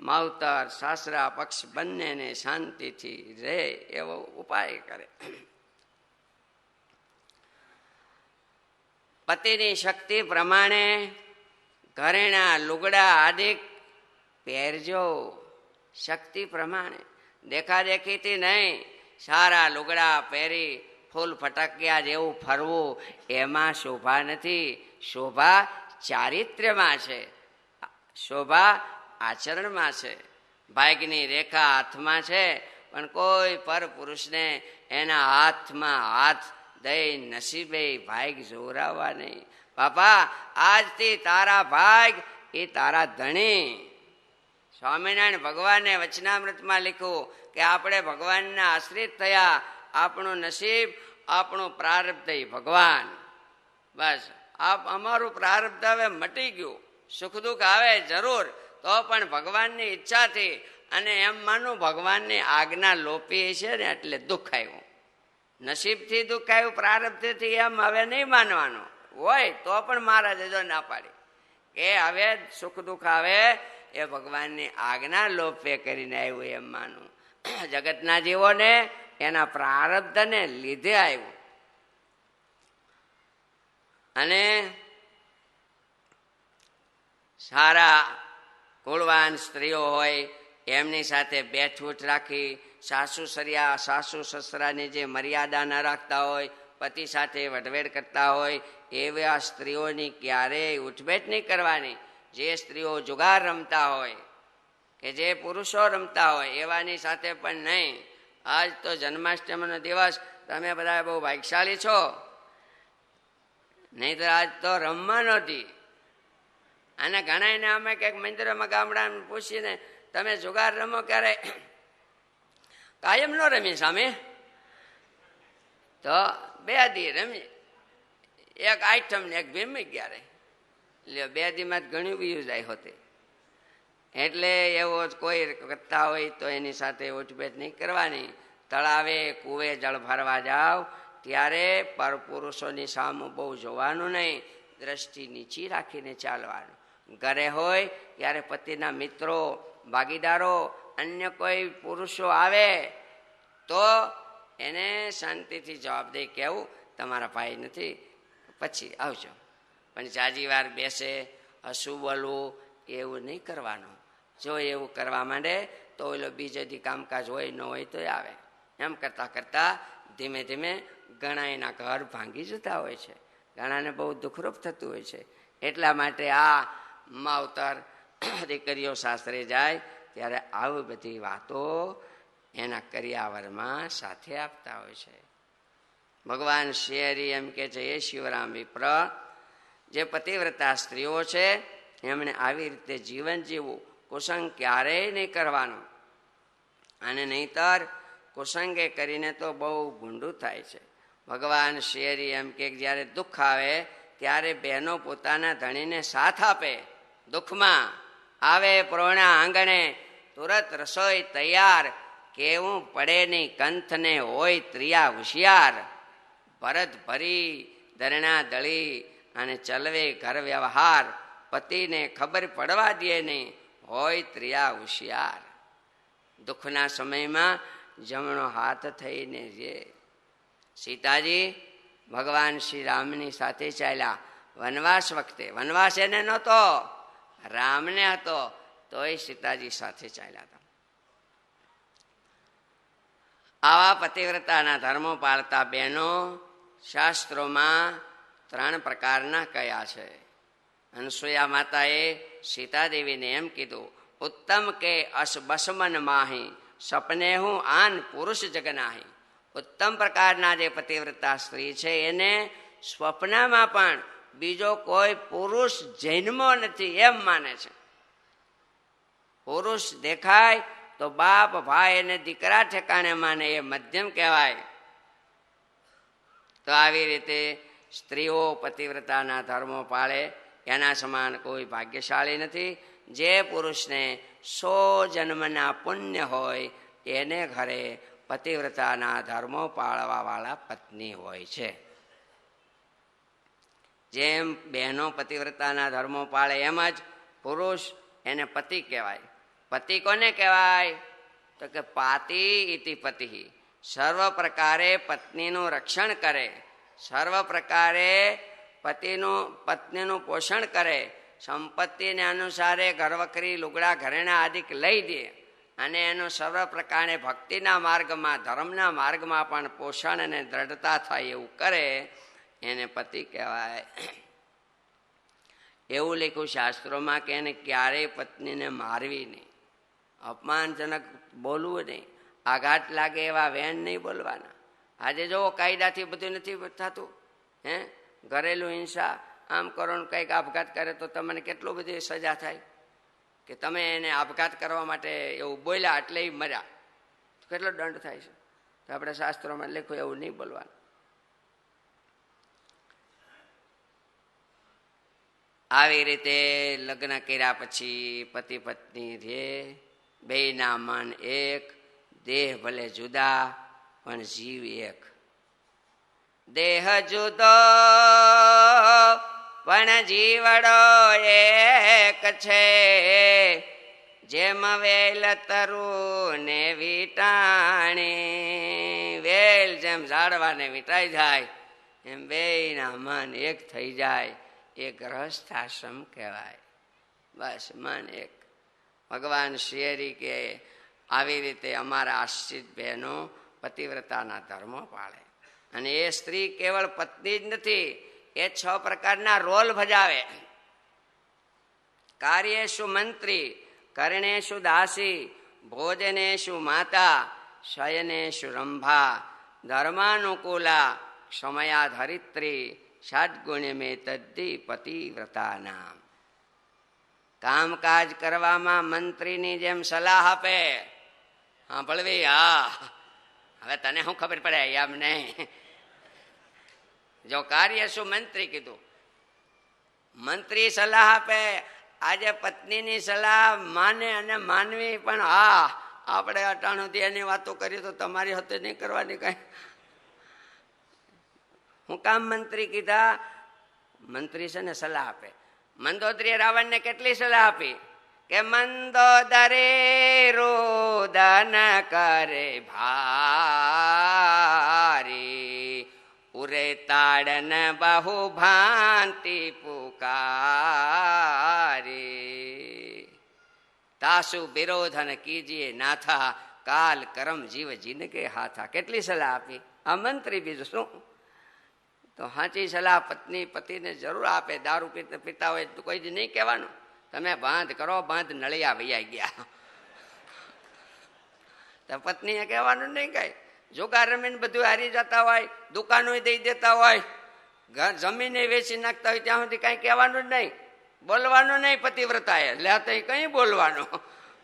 A: માવતર સાસરા પક્ષ બંનેને શાંતિથી રહે એવો ઉપાય કરે. પતિની શક્તિ પ્રમાણે ઘરેણા લુગડા આદિ પહેરજો. શક્તિ પ્રમાણે, દેખાદેખીથી નહીં. સારા લુગડા પહેરી ફૂલ ફટક્યા જેવું ફરવું એમાં શોભા નથી. શોભા ચારિત્ર્યમાં છે, શોભા આચરણમાં છે. ભાગ્યની રેખા હાથમાં છે, પણ કોઈ પર પુરુષને એના હાથમાં હાથ દઈ નસીબે ભાગ જોરાવા નહીં. બાપા, આજથી તારા ભાગ એ તારા ધણી. સ્વામિનારાયણ ભગવાને વચનામૃતમાં લખ્યું કે આપણે ભગવાનના આશ્રિત થયા. આપણું નસીબ, આપણું પ્રારબ્ધ ભગવાન. બસ અમારું પ્રારબ્ધ હવે મટી ગયું. સુખ દુઃખ આવે જરૂર, તો પણ ભગવાનની ઈચ્છાથી, અને એમ માનું ભગવાનની આજ્ઞા લોપી છે ને એટલે દુઃખ આવ્યું. નસીબથી દુઃખ આવ્યું, પ્રારબ્ધથી એમ હવે નહીં માનવાનું હોય. તો પણ મહારાજે જો ના પાડી કે હવે સુખ દુઃખ આવે એ ભગવાનની આજ્ઞા લોપે કરીને આવ્યું એમ માનવું. જગતના જીવોને એના પ્રારબ્ધને લીધે આવ્યું. અને સારા કુળવાન સ્ત્રીઓ હોય એમની સાથે બેઠૂઠ રાખી, સાસુ સસરાની જે મર્યાદા ન રાખતા હોય, પતિ સાથે વઢવેડ કરતા હોય એવા સ્ત્રીઓની ક્યારેય ઉઠબેઠ નહીં કરવાની. જે સ્ત્રીઓ જુગાર રમતા હોય કે જે પુરુષો રમતા હોય એવાની સાથે પણ નહીં. આજ તો જન્માષ્ટમીનો દિવસ, તમે બધા બહુ ભાગ્યશાળી છો, નહીં તો આજ તો રમવા નહોતી. અને ઘણાને અમે કંઈક મંદિરોમાં ગામડામાં પૂછીને તમે જુગાર રમો ક્યારે? કાયમ ન રમી સામે, તો 2 દી રમી, એક આઈટમ ને એક ભીમી ક્યારે, એટલે 2 દીમાં જ ઘણું બીયું જાય હોતે. એટલે એવો કોઈ કરતા હોય તો એની સાથે ઉઠબેઠ નહીં કરવાની. તળાવે કુવે જળ ભરવા જાઓ ત્યારે પરપુરુષોની સામે બહુ જોવાનું નહીં, દ્રષ્ટિ નીચી રાખીને ચાલવાનું. ઘરે હોય ત્યારે પતિના મિત્રો, ભાગીદારો, અન્ય કોઈ પુરુષો આવે તો એને શાંતિથી જવાબ દે કહેવું તમારા ભાઈ નથી, પછી આવજો. પણ જાજી વાર બેસે, હસું બોલવું એવું નહીં કરવાનું. જો એવું કરવા માંડે તો ઓલો બીજેથી કામકાજ હોય ન હોય તો આવે. એમ કરતાં કરતાં ધીમે ધીમે ઘણા એના ઘર ભાંગી જતા હોય છે, ઘણાને બહુ દુઃખરૂપ થતું હોય છે. એટલા માટે આ માવતર દીકરીઓ સાસરે જાય ત્યારે આવી બધી વાતો એના કરિયાવરમાં સાથે આપતા હોય છે. ભગવાન શ્રી એમ કે છે, એ શિવરામ વિપ્ર, જે પતિવ્રતા સ્ત્રીઓ છે એમણે આવી રીતે જીવન જીવવું, કુસંગ ક્યારેય નહીં કરવાનું. અને નહીતર કુસંગે કરીને તો બહુ ગુંડું થાય છે. ભગવાન શ્રી એમ કે જ્યારે દુઃખ આવે ત્યારે બહેનો પોતાના ધણીને સાથ આપે. દુઃખમાં આવે પ્રોણા આંગણે, તુરત રસોઈ તૈયાર, કેવું પડે નહીં કંથને હોય ત્રિયા હોશિયાર. ભરત ભરી દરણા દળી અને ચલવે ઘર વ્યવહાર, પતિને ખબર પડવા દે નહીં હોય ત્રિયા હોશિયાર. દુઃખના સમયમાં જમણો હાથ થઈને રે. સીતાજી ભગવાન શ્રી રામની સાથે ચાલ્યા વનવાસ વખતે. વનવાસ એને નહોતો, રામને હતો, તોય સીતાજી સાથે ચાલ્યા હતા. આવા પતિવ્રતાના ધર્મો પાળતા બહેનો શાસ્ત્રોમાં 3 પ્રકારના કયા છે. અનસુયા માતાએ સીતાદેવીને એમ કીધું, ઉત્તમ કે અસ બસમન માહી, સપને હું આન પુરુષ જગનાહી. ઉત્તમ પ્રકારના જે પતિવ્રતા સ્ત્રી છે એને સ્વપ્નમાં પણ બીજો કોઈ પુરુષ જન્મો નથી એમ માને છે. પુરુષ દેખાય તો બાપ ભાઈ અને દીકરા ઠેકાણે માને, એ મધ્યમ કહેવાય. તો આવી રીતે સ્ત્રીઓ પતિવ્રતાના ધર્મો પાળે એના સમાન કોઈ ભાગ્યશાળી નથી. જે પુરુષને 100 જન્મના પુણ્ય હોય એને ઘરે પતિવ્રતાના ધર્મો પાળવાવાળા પત્ની હોય છે. જેમ બહેનો પતિવ્રતાના ધર્મો પાળે એમ જ પુરુષ એને પતિ કહેવાય. પતિ કોને કહેવાય? તો કે પાતિ ઇતિ પતિ, સર્વ પ્રકારે પત્નીનું રક્ષણ કરે, સર્વ પ્રકારે પત્નીનું પોષણ કરે, સંપત્તિને અનુસારે ઘરવકરી લુગડા ઘરેણા આદિક લઈ દે અને એનું સર્વ પ્રકારે ભક્તિના માર્ગમાં ધર્મના માર્ગમાં પણ પોષણ અને દ્રઢતા થાય એવું કરે એને પતિ કહેવાય. એવું લખ્યું શાસ્ત્રોમાં કે એને ક્યારેય પત્નીને મારવી નહીં, અપમાનજનક બોલવું નહીં, આઘાત લાગે એવા વેણ નહીં બોલવાના. આજે જોવો કાયદાથી બધું નથી થતું, ઘરેલું હિંસા આમ કરો ને કંઈક આપઘાત કરે તો તમને કેટલું બધી સજા થાય કે તમે એને આપઘાત કરવા માટે એવું બોલ્યા એટલે એ મર્યા, કેટલો દંડ થાય છે. તો આપણે શાસ્ત્રોમાં લખ્યું એવું નહીં બોલવાનું. આવી રીતે લગ્ન કર્યા પછી પતિ પત્ની રે, બેયના મન એક, દેહ ભલે જુદા પણ જીવ એક. દેહ જુદો પણ જીવડો એક છે, જેમ વેલ તરુ ને વીટાણી. વેલ જેમ ઝાડવાને વીંટાઈ જાય એમ બેયના મન એક થઈ જાય, એ ગ્રહસ્થાશ્રમ કહેવાય. બસ મન એક. ભગવાન શ્રી કે આવી રીતે અમારા આશ્રિત બહેનો પતિવ્રતાના ધર્મો પાળે. અને એ સ્ત્રી કેવળ પત્ની જ નથી, એ 6 પ્રકારના રોલ ભજાવે. કાર્યેષુ મંત્રી, કરણેષુ દાસી, ભોજનેષુ માતા, શયનેષુ રંભા, ધર્માનુકૂલા, ક્ષમયા ધરિત્રી, ષાડ્ગુણ્ય મે તદ્ધિ પતિવ્રતા નામ. કામકાજ કરવામાં મંત્રીની જેમ સલાહ આપે. હા ભળવી, હા હવે તને શું ખબર પડે એમ નહીં. જો કાર્ય શું મંત્રી કીધું, મંત્રી સલાહ આપે. આજે પત્નીની સલાહ માને અને માનવી પણ. હા આપણે અટાણુંથી એની વાતો કરી તો તમારી હતે નહીં કરવાની કઈ. હું કામ મંત્રી કીધા? મંત્રી છે ને સલાહ આપે. મંદોદરીએ રાવણને કેટલી સલાહ આપી કે મંદોદરે રોદન કરે ભારી, ઉરે તાડન બહુ ભાંતિ પુકારી, તાસુ વિરોધન કીજીએ નાથા, કાલ કરમ જીવ જીનકે હાથા. કેટલી સલાહ આપી આ મંત્રી, બીજું શું. તો સાચી સલાહ પત્ની પતિને જરૂર આપે. દારૂ પીતા હોય તો કોઈ નહીં કહેવાનું તમે બાંધ કરો, બાંધ નળિયા વૈયા ગયા. તો પત્નીએ કહેવાનું નહીં કઈ. જોગાર રમીને બધું હારી જતા હોય, દુકાનો દઈ દેતા હોય, ઘર જમીને વેચી નાખતા હોય, ત્યાં સુધી કઈ કહેવાનું જ નહીં, બોલવાનું નહીં. પતિવ્રતાએ લે તો કઈ બોલવાનું.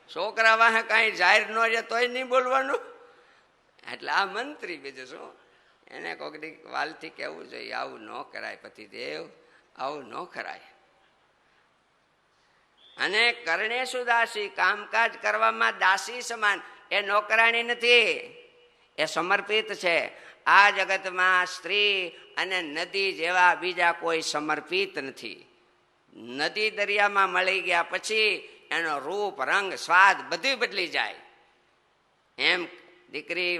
A: છોકરા વાહે કઈ જાહેર ન રહે તોય નહીં બોલવાનું. એટલે આ મંત્રી, બીજું શું. એને કોઈક વાલથી કહેવું જોઈએ આવું ન કરાય પતિદેવ, આવું ન કરાય. અને કરણેશુ દાસી, કામકાજ કરવામાં દાસી સમાન. એ નોકરાણી નથી, એ સમર્પિત છે. આ જગતમાં સ્ત્રી અને નદી જેવા બીજા કોઈ સમર્પિત નથી. નદી દરિયામાં મળી ગયા પછી એનો રૂપ, રંગ, સ્વાદ બધું બદલી જાય. એમ દીકરી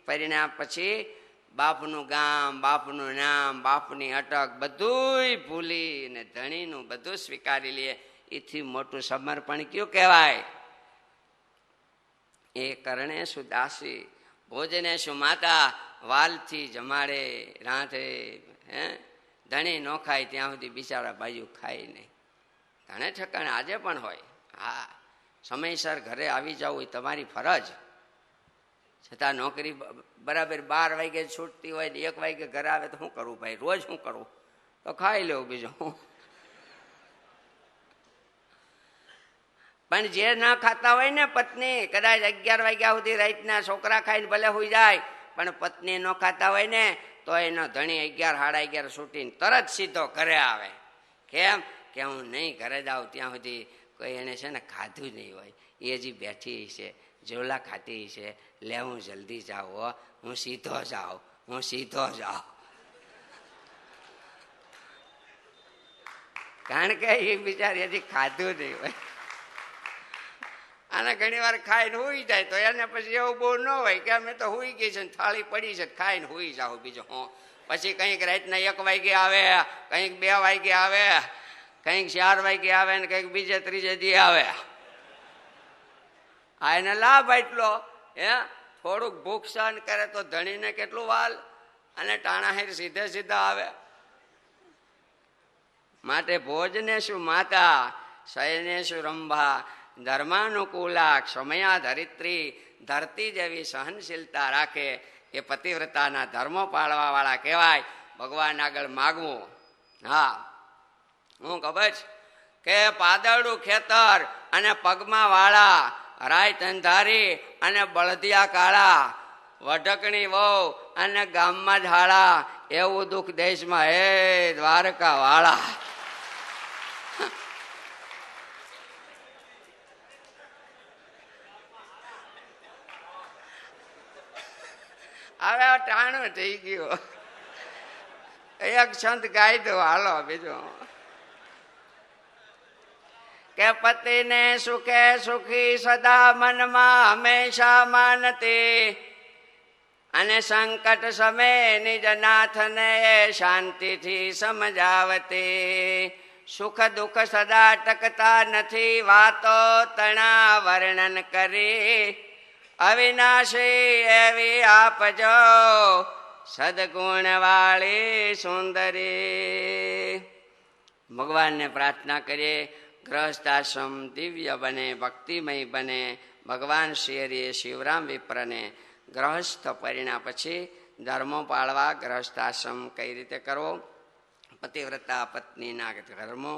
A: પરિણ્યા પછી બાપનું ગામ, બાપનું નામ, બાપની અટક બધું ભૂલી ને ધણીનું બધું સ્વીકારી લે. એથી મોટું સમર્પણ કયું કહેવાય? એ કરણેશુ દાસી, ભોજનેશુ માતા, વાલથી જમાડે રાંધે. ધણી ન ખાય ત્યાં સુધી બિચારા બાયું ખાય નહીં. ધણે ઠકાણે આજે પણ હોય. હા, સમયસર ઘરે આવી જવું એ તમારી ફરજ. છતાં નોકરી બરાબર 12 વાગે છૂટતી હોય ને 1 વાગે ઘરે આવે તો શું કરવું ભાઈ? રોજ શું કરવું? તો ખાઈ લેવું બીજું. પણ જે ના ખાતા હોય ને પત્ની, કદાચ 11 વાગ્યા સુધી રાતના છોકરા ખાઈને ભલે હોઈ જાય, પણ પત્ની ન ખાતા હોય ને તો એનો ધણી 11, સાડા 11 છૂટીને તરત સીધો ઘરે આવે. કેમ કે હું નહીં ઘરે જાઉં ત્યાં સુધી કોઈ એને છે ને ખાધું નહીં હોય, એ હજી બેઠી છે. ઝોલા ખાતી છે, લે હું જલ્દી જાઉં, હું સીધો જાઉં, હું સીધો જાઉં. કારણ કે એ બિચારી હજી ખાધું નહીં હોય. અને ઘણી વાર ખાઈને હુઈ જાય તો એને પછી એવું બહુ ન હોય કે અમે તો હુઈ ગઈ છે ને થાળી પડી છે ખાઈને હુઈ જાઓ. બીજું હું પછી કંઈક રાતના 1 વાગે આવે, કંઈક 2 વાગે આવે, કંઈક 4 વાગે આવે ને કંઈક બીજે ત્રીજે દી આવે. આ એને લાભ એટલો થોડુંક ભૂખ સહન કરે તો ધણીને કેટલું વાલ, અને ટાણાહેર સીધે સીધા આવે. માટે ભોજને શું માતા, શયને શું રંભા, ધર્માનુકૂલા ક્ષમયા ધરિત્રી, ધરતી જેવી સહનશીલતા રાખે એ પતિવ્રતાના ધર્મો પાળવા વાળા કહેવાય. ભગવાન આગળ માગવું. હા, હું ખબર છે કે પાદળું ખેતર અને પગમાં વાળા, રાય તંધારી અને બળદિયા કાળા, વઢકણી વહુ અને ગામમાં ઝાડા, એવું દુઃખ દેશમાં હે દ્વારકા વાળા. હવે ટાણું થઈ ગયું. એક છંદ ગાઈ દો હાલો. બીજું કે પતિને સુખે સુખી સદા મનમાં હંમેશા માનતી, અને સંકટ સમય નિજ નાથને શાંતિથી સમજાવતી. સુખ દુઃખ સદા ટકતા નથી, વાતો તણા વર્ણન કરી, અવિનાશી એવી આપજો સદગુણ વાળી સુંદરી. ભગવાનને પ્રાર્થના કરીએ ગ્રહસ્થાશ્રમ દિવ્ય બને, ભક્તિમય બને. ભગવાન શ્રી હરિએ શિવરામ વિપ્રને ગ્રહસ્થ પરિણા પછી ધર્મો પાળવા, ગ્રહસ્થાશ્રમ કઈ રીતે કરવો, પતિવ્રતા પત્નીના ધર્મો,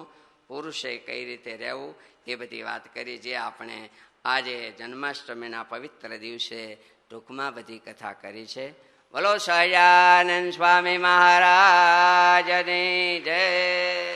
A: પુરુષે કઈ રીતે રહેવું, એ બધી વાત કરી. જે આપણે આજે જન્માષ્ટમીના પવિત્ર દિવસે ટૂંકમાં બધી કથા કરી છે. બોલો સહજાનંદ સ્વામી મહારાજની જય.